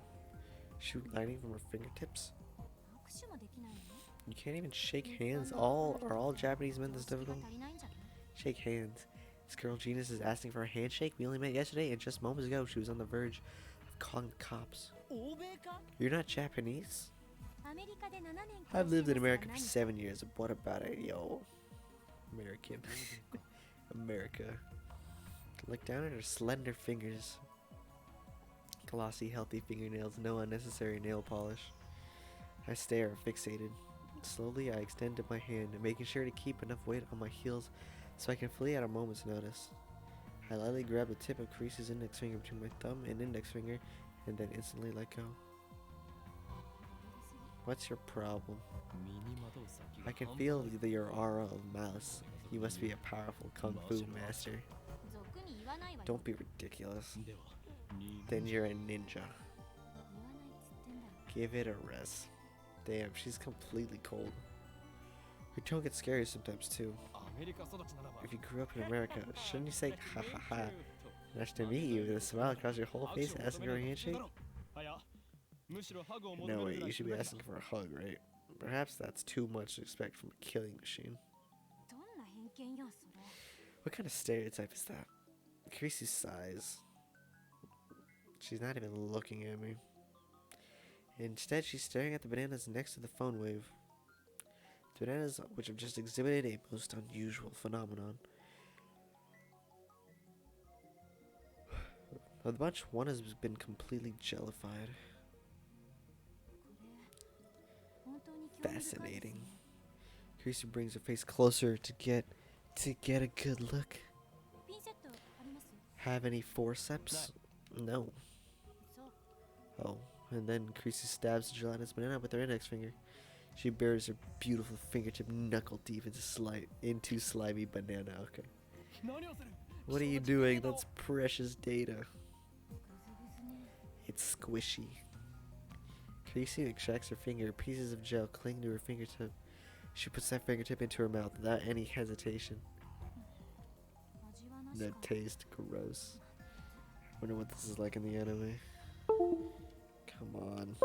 Shoot lightning from her fingertips? You can't even shake hands. Are all Japanese men this difficult? Shake hands. This girl Genius is asking for a handshake. We only met yesterday, and just moments ago she was on the verge of calling the cops. You're not Japanese? I've lived in America for 7 years. What about it, yo? American. America. Look down at her slender fingers. Glossy, healthy fingernails, no unnecessary nail polish. I stare, fixated. Slowly, I extended my hand, making sure to keep enough weight on my heels so I can flee at a moment's notice. I lightly grabbed the tip of Creasy's index finger between my thumb and index finger, and then instantly let go. What's your problem? I can feel your aura of malice. You must be a powerful kung fu master. Don't be ridiculous. Then you're a ninja. Give it a rest. Damn, she's completely cold. Her tone gets scary sometimes too. If you grew up in America, shouldn't you say ha ha ha? Nice to meet you with a smile across your whole face asking for a handshake? No way, you should be asking for a hug, right? Perhaps that's too much to expect from a killing machine. What kind of stereotype is that? Creasy sighs. She's not even looking at me. Instead, she's staring at the bananas next to the phone wave. The bananas, which have just exhibited a most unusual phenomenon. Of the bunch, one has been completely jellified. Fascinating. Creasy brings her face closer to get a good look. Have any forceps? No. Oh, and then Creasy stabs the gelatinous banana with her index finger. She buries her beautiful fingertip knuckle deep into slimy banana. Okay. What are you doing? That's precious data. It's squishy. Creasy extracts her finger. Pieces of gel cling to her fingertip. She puts that fingertip into her mouth without any hesitation. The taste gross. Wonder what this is like in the anime. Come on.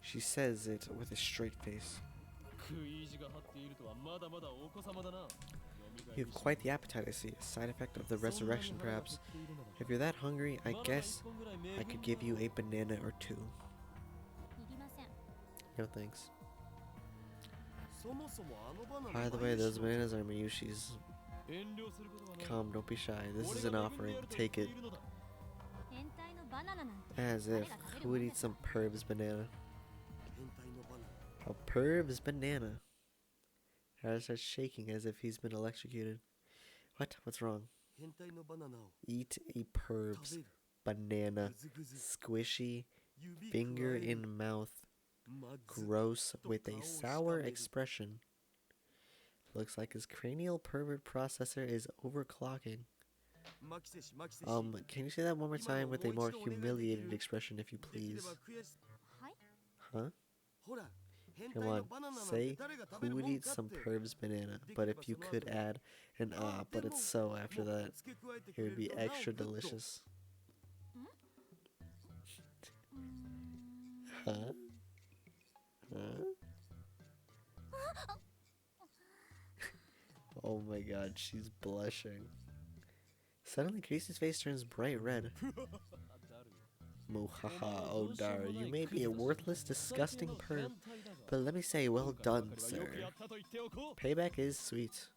She says it with a straight face. You have quite the appetite, I see. A side effect of the resurrection, perhaps. If you're that hungry, I guess I could give you a banana or two. No thanks. By the way, those bananas are Miyushi's. Come, don't be shy. This is an offering. Take it. As if. Who would eat some perv's banana? A perv's banana. Harry starts shaking as if he's been electrocuted. What? What's wrong? Eat a perv's banana. Squishy. Finger in mouth. Gross with a sour expression. Looks like his cranial pervert processor is overclocking. Can you say that one more time with a more humiliated expression, if you please? Huh? Come on, say who would eat some perv's banana, but if you could add an but it's so after that, it would be extra delicious. Huh? Oh my god, she's blushing. Suddenly, Creasy's face turns bright red. Mohaha, oh Dara, you may be a worthless, disgusting perv, but let me say, well done, sir. Payback is sweet.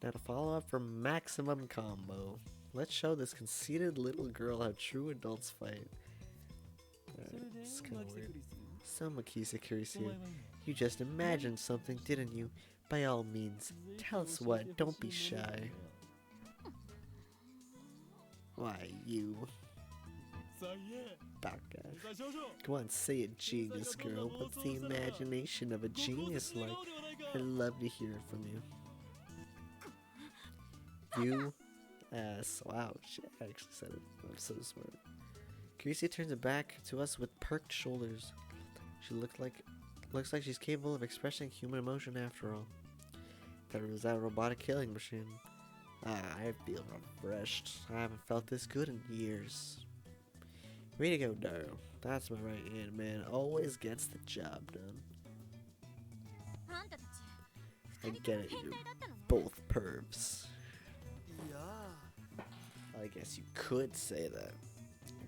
Now to follow up for maximum combo, let's show this conceited little girl how true adults fight. It's kind of weird. So Makisa Kurisu, you just imagined something, didn't you? By all means, tell us what, don't be shy. Why, you... Baka. Come on, say it, genius girl. What's the imagination of a genius like? I'd love to hear it from you. You ass. Wow, she actually said it. I'm so smart. Greasy turns it back to us with perked shoulders. She looks like she's capable of expressing human emotion after all. Thought it was that robotic killing machine. I feel refreshed. I haven't felt this good in years. Way to go, Daryl. That's my right hand man. Always gets the job done. I get it, you're both pervs. I guess you could say that.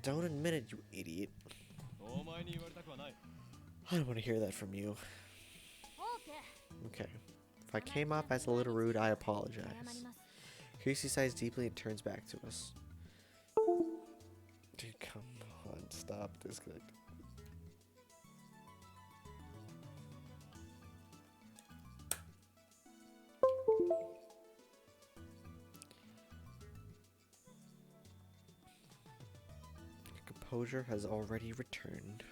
Don't admit it, you idiot. I don't want to hear that from you. Okay. If I came off as a little rude, I apologize. Casey sighs deeply and turns back to us. Dude, come on, stop this guy. Composure has already returned.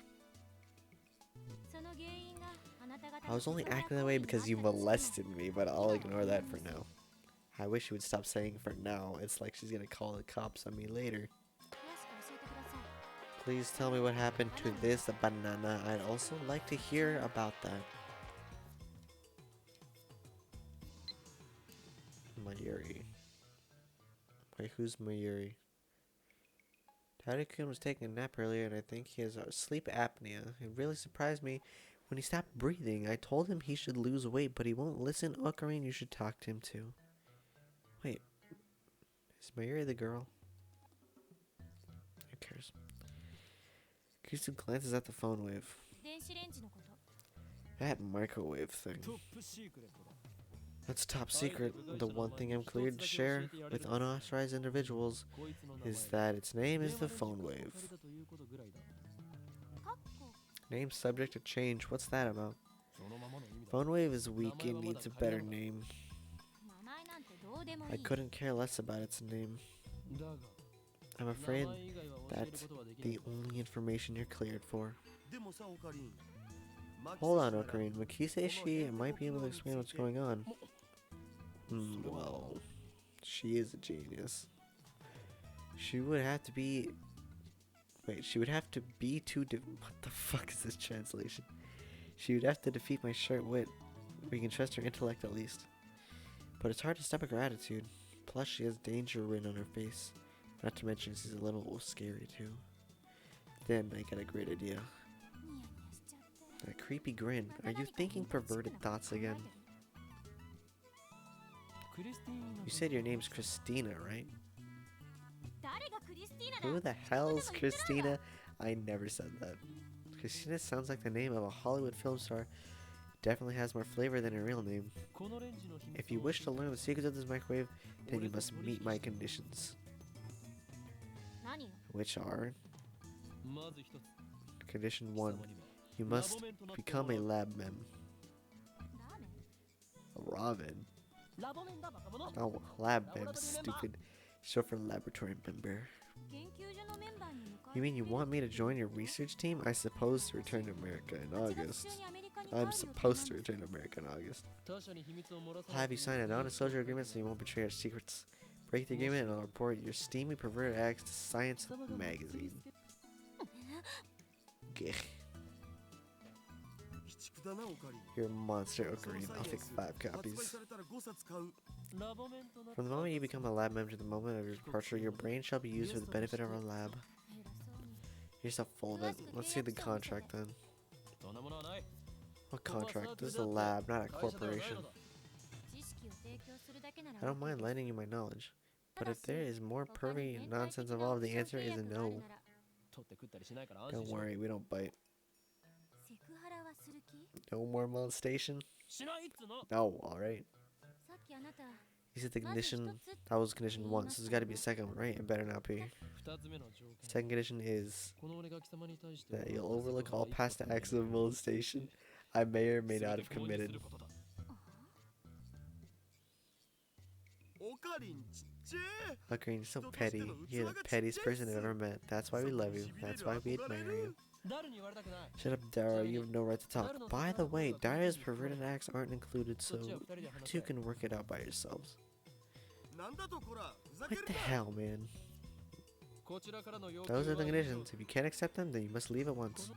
I was only acting that way because you molested me, but I'll ignore that for now. I wish you would stop saying for now. It's like she's gonna call the cops on me later. Please tell me what happened to this banana. I'd also like to hear about that. Mayuri. Wait, who's Mayuri? Tadakun was taking a nap earlier and I think he has sleep apnea. It really surprised me when he stopped breathing. I told him he should lose weight, but he won't listen. Ocarine, you should talk to him too. Wait, is Mayuri the girl? Who cares? Kirsten glances at the phone wave. That microwave thing. That's top secret. The one thing I'm cleared to share with unauthorized individuals is that its name is the phone wave. Name subject to change. What's that about? Phone wave is weak and needs a better name. I couldn't care less about its name. I'm afraid that's the only information you're cleared for. Hold on, Ocarine. Makiseshi might be able to explain what's going on. Well, she is a genius. She would have to be... Wait, she would have to be too... What the fuck is this translation? She would have to defeat my short wit. We can trust her intellect at least. But it's hard to stomach her attitude. Plus, she has danger written on her face. Not to mention, she's a little scary too. Then I got a great idea. A creepy grin. Are you thinking perverted thoughts again? You said your name's Christina, right? Who the hell's Christina? I never said that. Christina sounds like the name of a Hollywood film star. Definitely has more flavor than her real name. If you wish to learn the secrets of this microwave, then you must meet my conditions. Which are... Condition 1. You must become a lab mem. A ramen? Oh, lab mem, stupid. Short for laboratory member. You mean you want me to join your research team? I'm supposed to return to America in August. I'm supposed to return to America in August. I'll have you sign a non-disclosure agreement so you won't betray our secrets. Break the agreement and I'll report your steamy perverted acts to Science Magazine. Gah. You're a monster, Ocarine. I'll take 5 copies. From the moment you become a lab member to the moment of your departure, your brain shall be used for the benefit of our lab. You're so full of it. Let's see the contract then. What contract? This is a lab, not a corporation. I don't mind lending you my knowledge. But if there is more pervy nonsense involved, the answer is no. Don't worry, we don't bite. No more molestation? No, alright. You said the condition, that was condition 1, so there's gotta be a second one, right? It better not be. Second condition is that you'll overlook all past acts of molestation I may or may not have committed. Ocarine, you're so petty. You're the pettiest person I've ever met. That's why we love you. That's why we admire you. Shut up, Dara. You have no right to talk. By the way, Dara's perverted acts aren't included, so you two can work it out by yourselves. What the hell, man? Those are the conditions. If you can't accept them, then you must leave at once.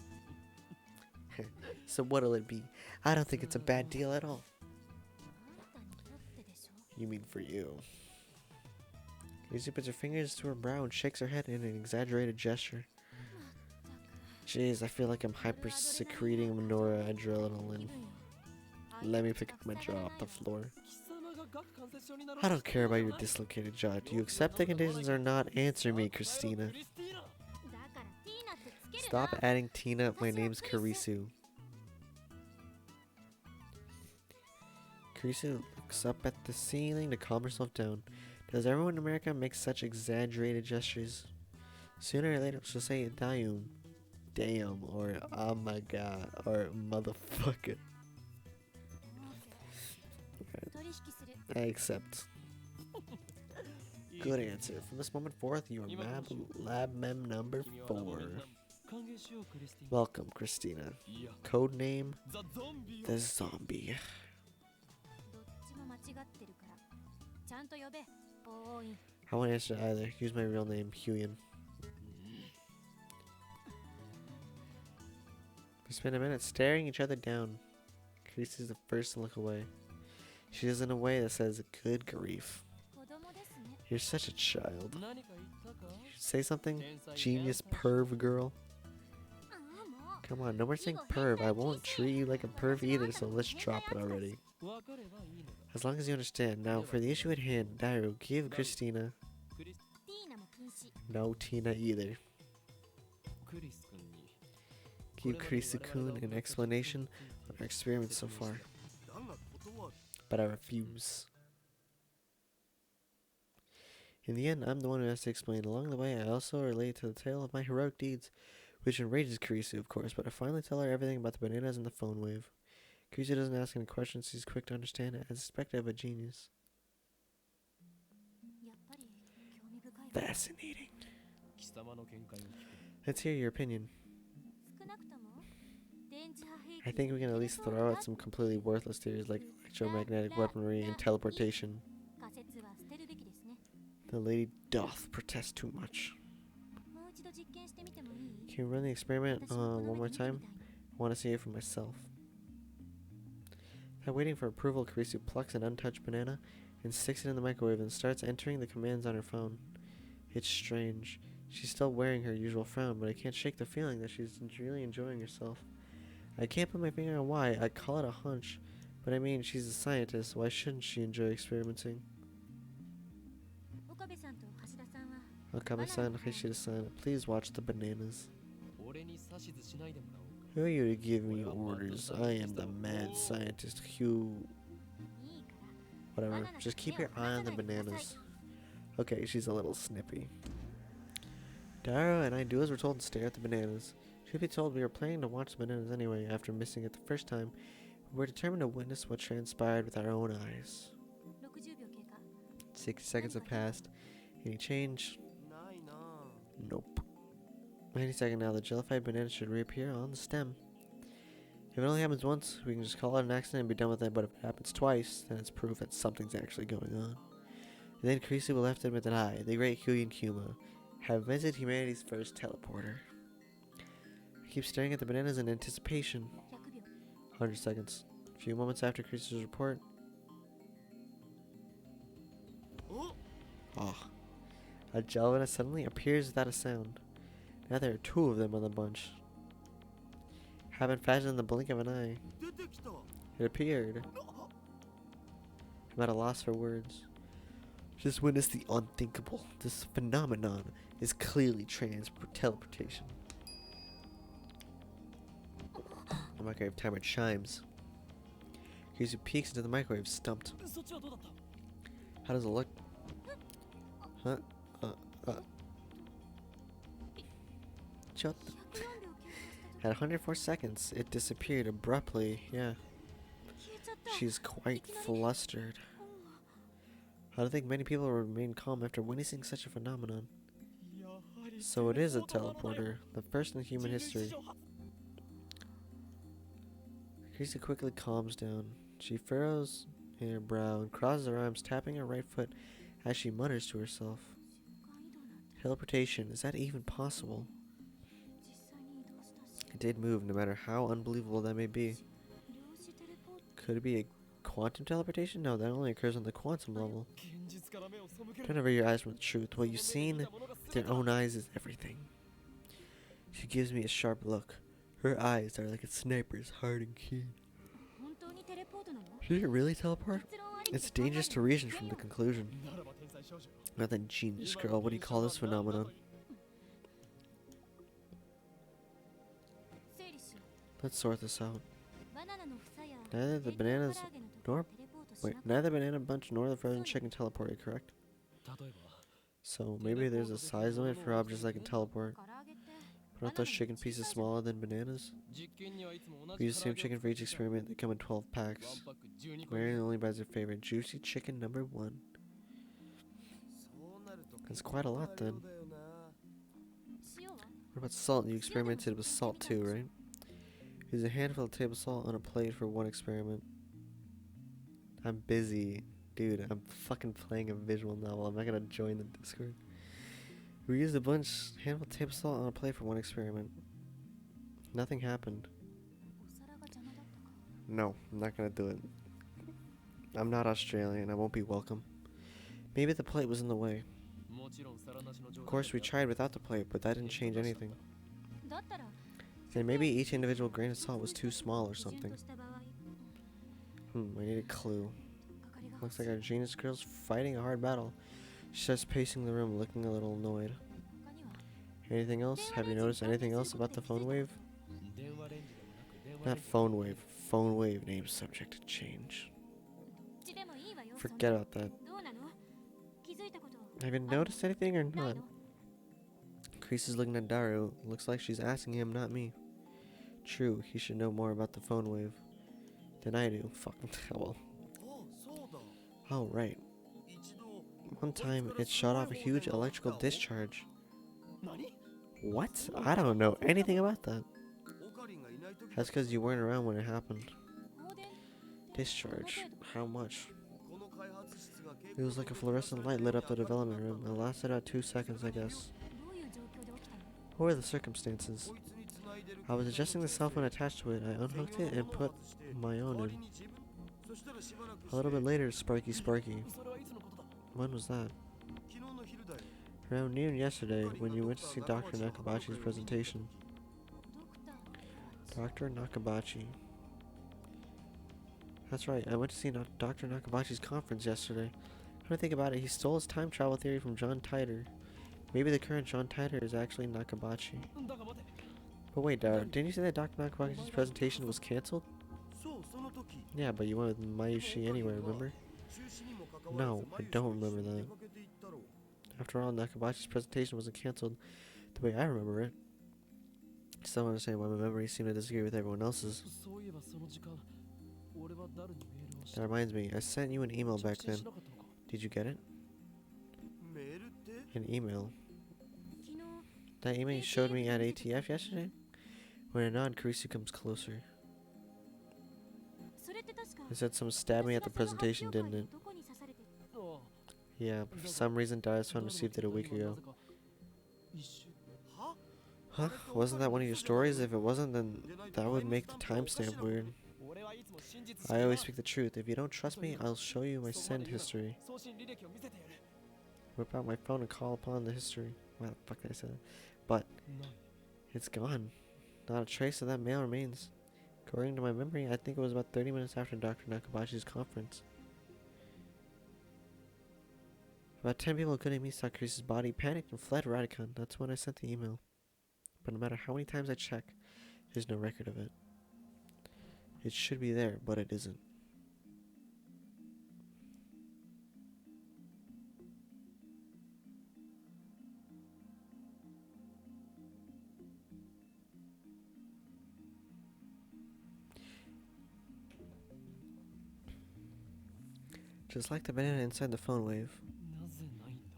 So what'll it be? I don't think it's a bad deal at all. You mean for you. Casey puts her fingers to her brow and shakes her head in an exaggerated gesture. Jeez, I feel like I'm hyper-secreting noradrenaline. Let me pick up my jaw off the floor. I don't care about your dislocated jaw. Do you accept the conditions or not? Answer me, Christina. Stop adding Tina. My name's Karisu. Karisu looks up at the ceiling to calm herself down. Does everyone in America make such exaggerated gestures? Sooner or later she'll say damn, or oh my god, or motherfucker. I accept. Good answer. From this moment forth, you are lab mem number 4. Welcome, Christina. Codename, the Zombie. I won't answer either. Use my real name, Huyen. We spend a minute staring each other down. Chris is the first to look away. She does in a way that says, good grief. You're such a child. Say something? Genius perv girl. Come on, no more saying perv. I won't treat you like a perv either, so let's drop it already. As long as you understand. Now, for the issue at hand, Dairo, give Christina... No Tina either. Give Krisu-kun an explanation on our experiments so far. But I refuse. In the end, I'm the one who has to explain. Along the way, I also relate to the tale of my heroic deeds, which enrages Karisu, of course, but I finally tell her everything about the bananas and the phone wave. Karisu doesn't ask any questions, she's quick to understand it, as expected of a genius. Fascinating. Let's hear your opinion. I think we can at least throw out some completely worthless theories like electromagnetic weaponry and teleportation. The lady doth protest too much. Can we run the experiment one more time? I want to see it for myself. Without waiting for approval, Karisu plucks an untouched banana and sticks it in the microwave and starts entering the commands on her phone. It's strange. She's still wearing her usual frown, but I can't shake the feeling that she's really enjoying herself. I can't put my finger on why. I call it a hunch. But I mean, she's a scientist. Why shouldn't she enjoy experimenting? Okabe-san, Hashida-san, please watch the bananas. Who are you to give me orders? I am the mad scientist, Hugh... Whatever. Just keep your eye on the bananas. Okay, she's a little snippy. Dairo and I do as we're told and stare at the bananas. Truth be told, we were planning to watch the bananas anyway after missing it the first time. We were determined to witness what transpired with our own eyes. 60 seconds have passed. Any change? Nope. Any second now, the jellified banana should reappear on the stem. If it only happens once, we can just call it an accident and be done with it, but if it happens twice, then it's proof that something's actually going on. And then Karisu will have to admit that I, the great Huyen Kuma, have visited humanity's first teleporter. I keep staring at the bananas in anticipation. 100 seconds. A few moments after Karisu's report. Oh. A jellyfish suddenly appears without a sound. Now there are 2 of them on the bunch. Haven't fashioned in the blink of an eye. It appeared. I'm at a loss for words. Just witnessed the unthinkable. This phenomenon is clearly teleportation. The microwave timer chimes. Karisu peeks into the microwave, stumped. How does it look? Huh? Shut. At 104 seconds, it disappeared abruptly. Yeah. She's quite flustered. I don't think many people will remain calm after witnessing such a phenomenon. So it is a teleporter, the first in human history. Karisu quickly calms down. She furrows in her brow and crosses her arms, tapping her right foot as she mutters to herself. Teleportation, is that even possible? It did move, no matter how unbelievable that may be. Could it be a quantum teleportation? No, that only occurs on the quantum level. Turn over your eyes from the truth. What you've seen with your own eyes is everything. She gives me a sharp look. Her eyes are like a sniper's, hard and keen. Did it really teleport? It's dangerous to reason from the conclusion. Not that genius girl. What do you call this phenomenon? Let's sort this out. Neither the banana bunch nor the frozen chicken teleported, correct? So maybe there's a size limit for objects that can teleport. But aren't those chicken pieces smaller than bananas? We use the same chicken for each experiment. They come in 12 packs. Marion only buys her favorite, juicy chicken number 1. That's quite a lot then. What about salt? You experimented with salt too, right? Use a handful of table salt on a plate for one experiment. I'm busy. Dude, I'm fucking playing a visual novel. I'm not gonna join the Discord. We used a handful of table salt on a plate for one experiment. Nothing happened. No, I'm not gonna do it. I'm not Australian. I won't be welcome. Maybe the plate was in the way. Of course, we tried without the plate, but that didn't change anything. Then maybe each individual grain of salt was too small or something. I need a clue. Looks like our genius girl's fighting a hard battle. She starts pacing the room, looking a little annoyed. Anything else? Have you noticed anything else about the phone wave? Not phone wave. Phone wave name subject to change. Forget about that. Have you noticed anything or not? Kreese is looking at Daru. Looks like she's asking him, not me. True, he should know more about the phone wave than I do. Fucking hell. Oh, right. One time, it shot off a huge electrical discharge. What? I don't know anything about that. That's because you weren't around when it happened. Discharge. How much? It was like a fluorescent light lit up the development room. It lasted about 2 seconds, I guess. What were the circumstances? I was adjusting the cell phone attached to it. I unhooked it and put my own in. A little bit later, Sparky. When was that? Around noon yesterday, when you went to see Dr. Nakabachi's presentation. Dr. Nakabachi. That's right, I went to see Dr. Nakabachi's conference yesterday. When I think about it, he stole his time travel theory from John Titor. Maybe the current John Titor is actually Nakabachi. But wait, didn't you say that Dr. Nakabachi's presentation was cancelled? Yeah, but you went with Mayushi anyway, remember? No, I don't remember that. After all, Nakabachi's presentation wasn't cancelled the way I remember it. I still don't understand why my memories seem to disagree with everyone else's. That reminds me, I sent you an email back then. Did you get it? An email? That email you showed me at ATF yesterday? When I nod, Kreese comes closer. It said someone stabbed me at the presentation, didn't it? Yeah, but for some reason Darius received it a week ago. Huh? Wasn't that one of your stories? If it wasn't, then that would make the timestamp weird. I always speak the truth. If you don't trust me, I'll show you my send history. Whip out my phone and call upon the history. Why the fuck did I say that? But it's gone. Not a trace of that mail remains. According to my memory, I think it was about 30 minutes after Dr. Nakabachi's conference. About 10 people including me saw Kreese's body, panicked and fled Radicon. That's when I sent the email. But no matter how many times I check, there's no record of it. It should be there, but it isn't. Just like the banana inside the phone wave.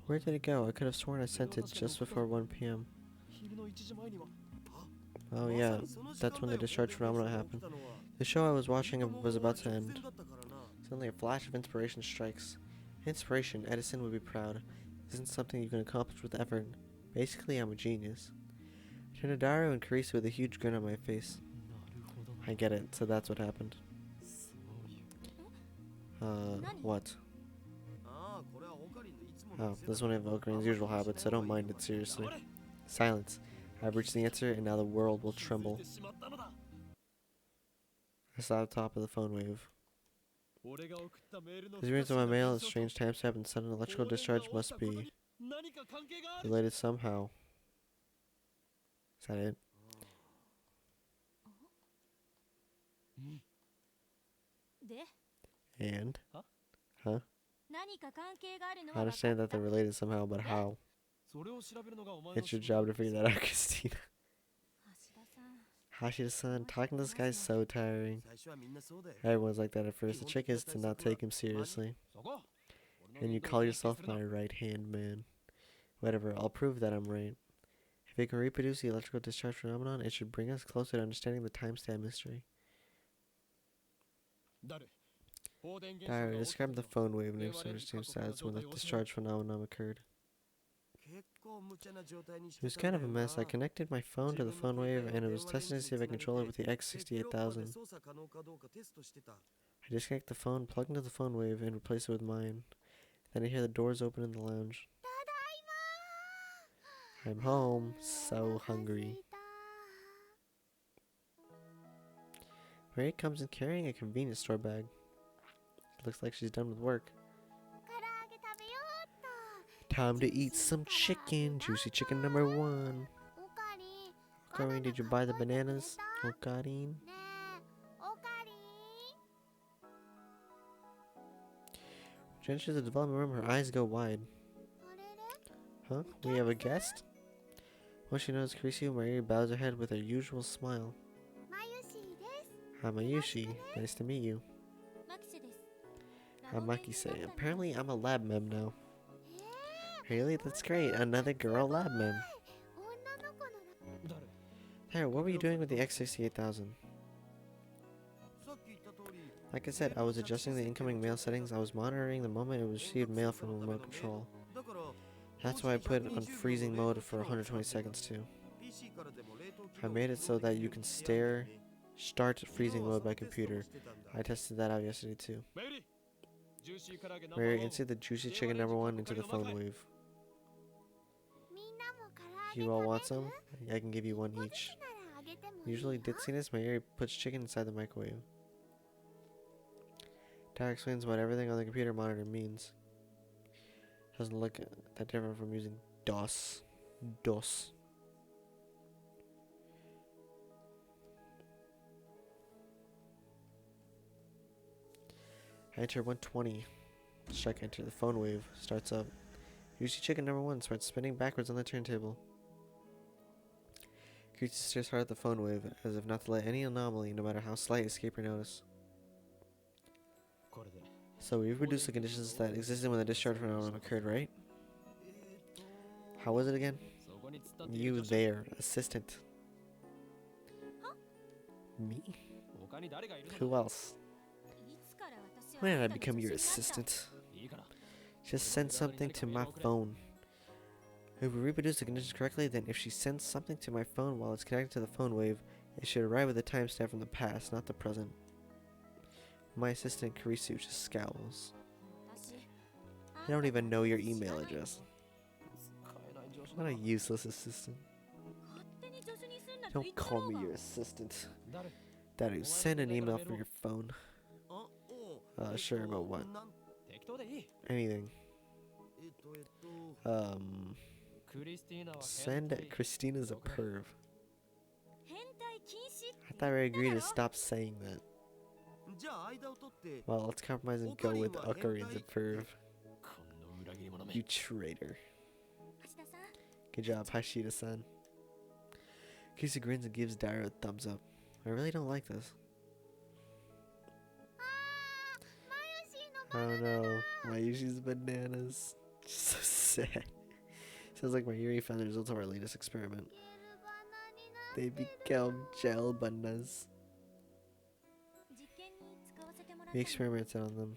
Where did it go? I could have sworn I sent it just before 1 p.m. Oh yeah, that's when the discharge phenomenon happened. The show I was watching was about to end. Suddenly a flash of inspiration strikes. Inspiration, Edison would be proud. Isn't something you can accomplish with effort. Basically, I'm a genius. I turned to Dario and Carissa with a huge grin on my face. I get it, so that's what happened. What? Oh, this is one of Okarin's usual habits, so I don't mind it seriously. Silence. I've reached the answer, and now the world will tremble. I saw the top of the phone wave. The appearance of my mail, a strange timestamp, and sudden electrical discharge must be related somehow. Is that it? And? Huh? I understand that they're related somehow, but how? It's your job to figure that out, Christina. Hashida-san, talking to this guy is so tiring. Everyone's like that at first. The trick is to not take him seriously. And you call yourself my right-hand man. Whatever, I'll prove that I'm right. If it can reproduce the electrical discharge phenomenon, it should bring us closer to understanding the timestamp mystery. Diary, describe the phone wave and understand status when the discharge phenomenon occurred. It was kind of a mess. I connected my phone to the phone wave and it was testing to see if I could control it with the X68000. I disconnect the phone, plug into the phone wave, and replace it with mine. Then I hear the doors open in the lounge. I'm home, so hungry. Mary comes in carrying a convenience store bag. It looks like she's done with work. Time to eat some chicken. Juicy chicken number 1. Okarin, did you buy the bananas? Okarin? She enters the development room, her eyes go wide. Huh? We have a guest? Once she knows Carissa, Mary bows her head with her usual smile. I'm Mayushi. Nice to meet you. I'm Maki-say. Apparently I'm a lab mem now. Really? That's great. Another girl lab mem. There, what were you doing with the X68000? Like I said, I was adjusting the incoming mail settings. I was monitoring the moment it received mail from remote control. That's why I put it on freezing mode for 120 seconds too. I made it so that you can start freezing mode by computer. I tested that out yesterday too. Mary, insert the juicy chicken number 1 into the phone wave. You all want some? I can give you one each. Usually ditziness, Mary puts chicken inside the microwave. Tara explains what everything on the computer monitor means. Doesn't look that different from using DOS. DOS. I enter 120. Strike enter. The phone wave starts up. Juicy chicken number 1 starts spinning backwards on the turntable. Carissa stares hard at the phone wave, as if not to let any anomaly, no matter how slight, escape her notice. So we reproduced the conditions that existed when the discharge phenomenon occurred, right? How was it again? You there, assistant. Me? Who else? When did I become your assistant? Just send something to my phone. If we reproduce the conditions correctly, then if she sends something to my phone while it's connected to the phone wave, it should arrive with a timestamp from the past, not the present. My assistant Carissa just scowls. I don't even know your email address. What a useless assistant. Don't call me your assistant. Daddy, send an email from your phone. Sure, about what? Anything. Send Christina's a perv. I thought we agreed to stop saying that. Well, let's compromise and go with Okarin's a perv. You traitor. Good job, Hashida-san. Kisa grins and gives Dairo a thumbs up. I really don't like this. Oh no, Mayushi's bananas. So sad. Sounds like Mayuri found the results of our latest experiment. They become gel bananas. We experimented on them.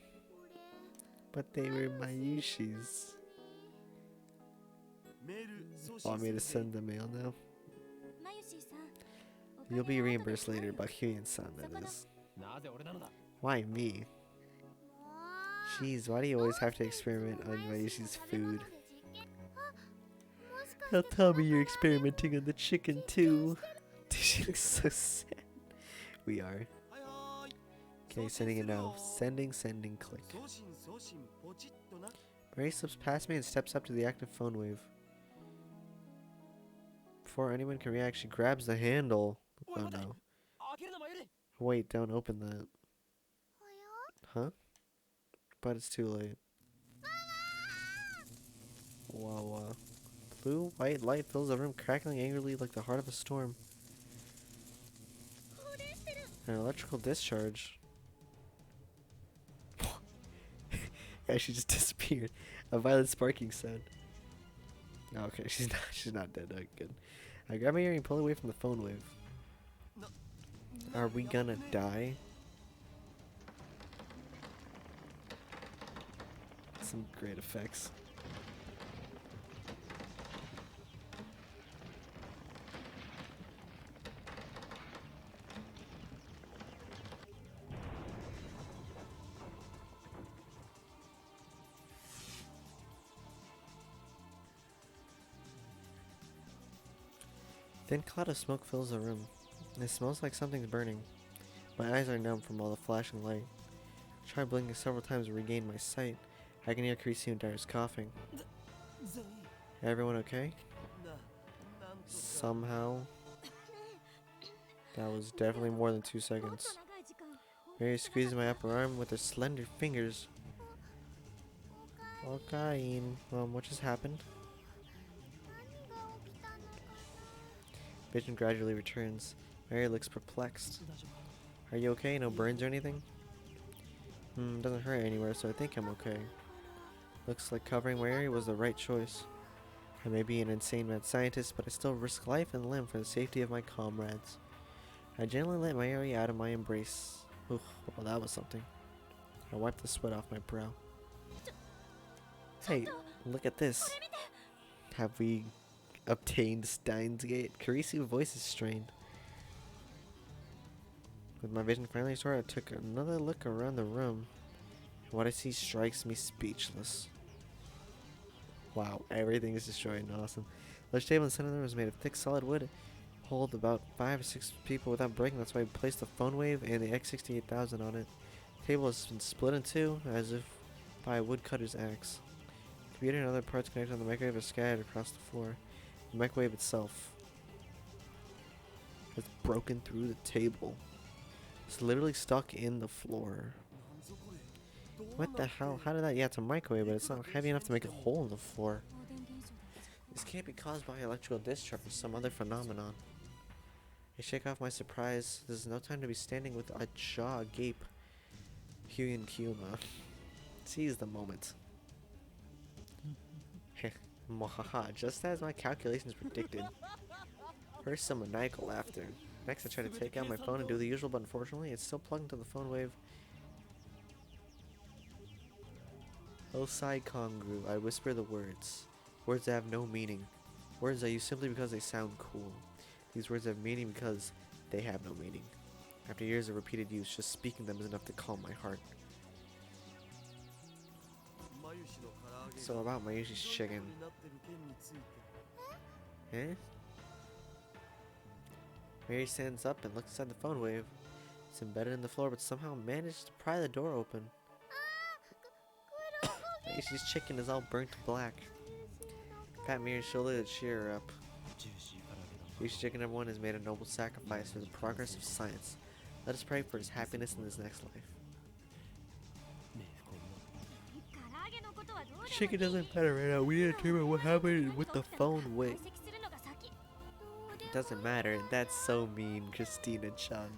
But they were Mayushi's. Want me to send the mail now? You'll be reimbursed later by Hyun-san, that is. Why me? Jeez, why do you always have to experiment on Mayushi's food? Now tell me you're experimenting on the chicken too. She looks so sad. We are. Okay, sending it now. Sending, click. Mary slips past me and steps up to the active phone wave. Before anyone can react, she grabs the handle. Oh no. Wait, don't open that. Huh? But it's too late. Wow. Blue, white light fills the room, crackling angrily like the heart of a storm. An electrical discharge. Yeah, she just disappeared. A violent sparking sound. Oh, okay, she's not dead. Okay, good. I grab my earring and pull away from the phone wave. Are we gonna die? Some great effects. Thin cloud of smoke fills the room. It smells like something's burning. My eyes are numb from all the flashing light. I try blinking several times to regain my sight. I can hear Creasy and Dyer's coughing. Everyone okay? Somehow. That was definitely more than 2 seconds. Mary squeezes my upper arm with her slender fingers. Okay, what just happened? Vision gradually returns. Mary looks perplexed. Are you okay? No burns or anything? Doesn't hurt anywhere, so I think I'm okay. Looks like covering my area was the right choice. I may be an insane mad scientist, but I still risk life and limb for the safety of my comrades. I gently let my area out of my embrace. Oof, well that was something. I wiped the sweat off my brow. Hey, look at this. Have we obtained Steins Gate? Carisi's voice is strained. With my vision finally restored, I took another look around the room. What I see strikes me speechless. Wow, everything is destroyed and awesome. The large table in the center of the room was made of thick solid wood. Hold about 5 or 6 people without breaking. That's why we placed the phone wave and the X68000 on it. The table has been split in two, as if by a woodcutter's axe. The computer and other parts connected on the microwave are scattered across the floor. The microwave itself has broken through the table. It's literally stuck in the floor. What the hell? How did that? Yeah, it's a microwave, but it's not heavy enough to make a hole in the floor. This can't be caused by electrical discharge or some other phenomenon. I shake off my surprise. This is no time to be standing with a jaw agape. Hyun Kyuma. Seize the moment. Mwahaha, just as my calculations predicted. First some maniacal laughter. Next I try to take out my phone and do the usual, but unfortunately it's still plugged into the phone wave. Osai Kongru, I whisper the words. Words that have no meaning. Words I use simply because they sound cool. These words have meaning because they have no meaning. After years of repeated use, just speaking them is enough to calm my heart. So about Mayushi's chicken. Eh? Mary stands up and looks inside the phone wave. It's embedded in the floor, but somehow managed to pry the door open. Mayushi's chicken is all burnt black. Pat Mary's shoulder to cheer her up. Mayushi's chicken number 1 has made a noble sacrifice for the progress of science. Let us pray for his happiness in this next life. Chicken doesn't matter right now. We need to determine what happened with the phone wave. It doesn't matter. That's so mean, Christina-chan.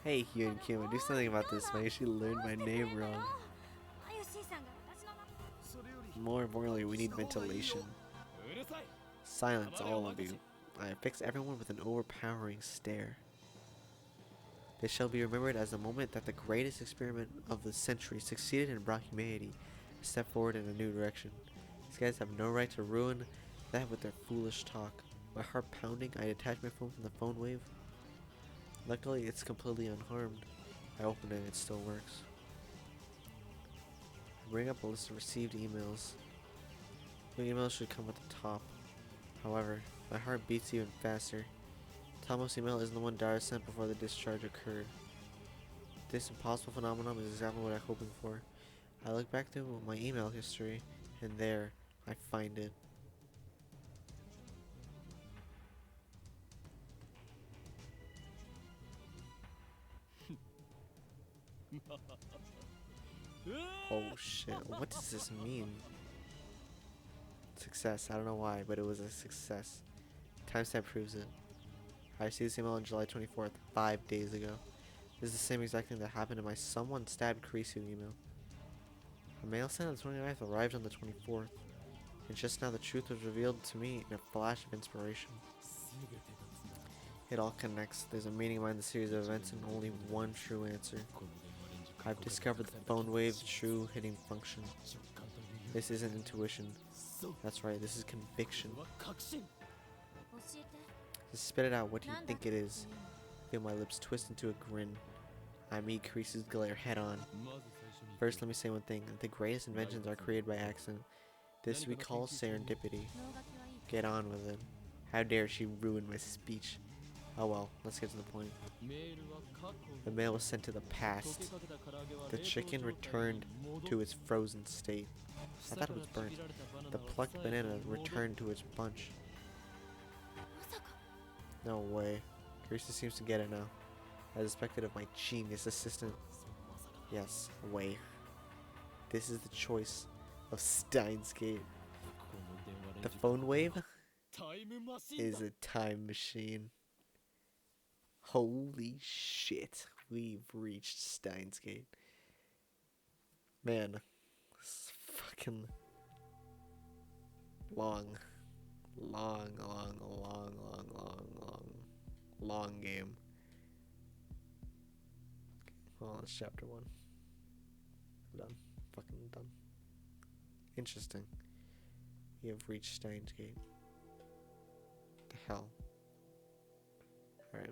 Hey, Hyun Kyuma, do something about this. Mayushi learned my name wrong. More importantly, we need ventilation. Silence, all of you. I fix everyone with an overpowering stare. They shall be remembered as the moment that the greatest experiment of the century succeeded and brought humanity a step forward in a new direction. These guys have no right to ruin that with their foolish talk. My heart pounding, I detach my phone from the phone wave. Luckily, it's completely unharmed. I open it, it still works. I bring up a list of received emails. The emails should come at the top. However, my heart beats even faster. Thomas' email isn't the one Dara sent before the discharge occurred. This impossible phenomenon is exactly what I'm hoping for. I look back to my email history, and there, I find it. Oh shit, what does this mean? Success, I don't know why, but it was a success. Timestamp proves it. I received this email on July 24th, 5 days ago. This is the same exact thing that happened in my someone stabbed Kurisu email. A mail sent on the 29th arrived on the 24th, and just now the truth was revealed to me in a flash of inspiration. It all connects. There's a meaning behind the series of events and only one true answer. I've discovered the phone wave's true hitting function. This isn't intuition. That's right, this is conviction. Just spit it out, what do you think it is? Feel my lips twist into a grin. I meet Kreese's glare head on. First, let me say one thing. The greatest inventions are created by accident. This we call serendipity. Get on with it. How dare she ruin my speech? Oh well, let's get to the point. The mail was sent to the past. The chicken returned to its frozen state. I thought it was burnt. The plucked banana returned to its bunch. No way. Carissa seems to get it now. As expected of my genius assistant. Yes, way. This is the choice of Steins Gate. The phone wave is a time machine. Holy shit. We've reached Steins Gate. Man, this is fucking long game. Well, that's chapter 1. I'm done. Fucking done. Interesting. We have reached Steins Gate. The hell. Alright.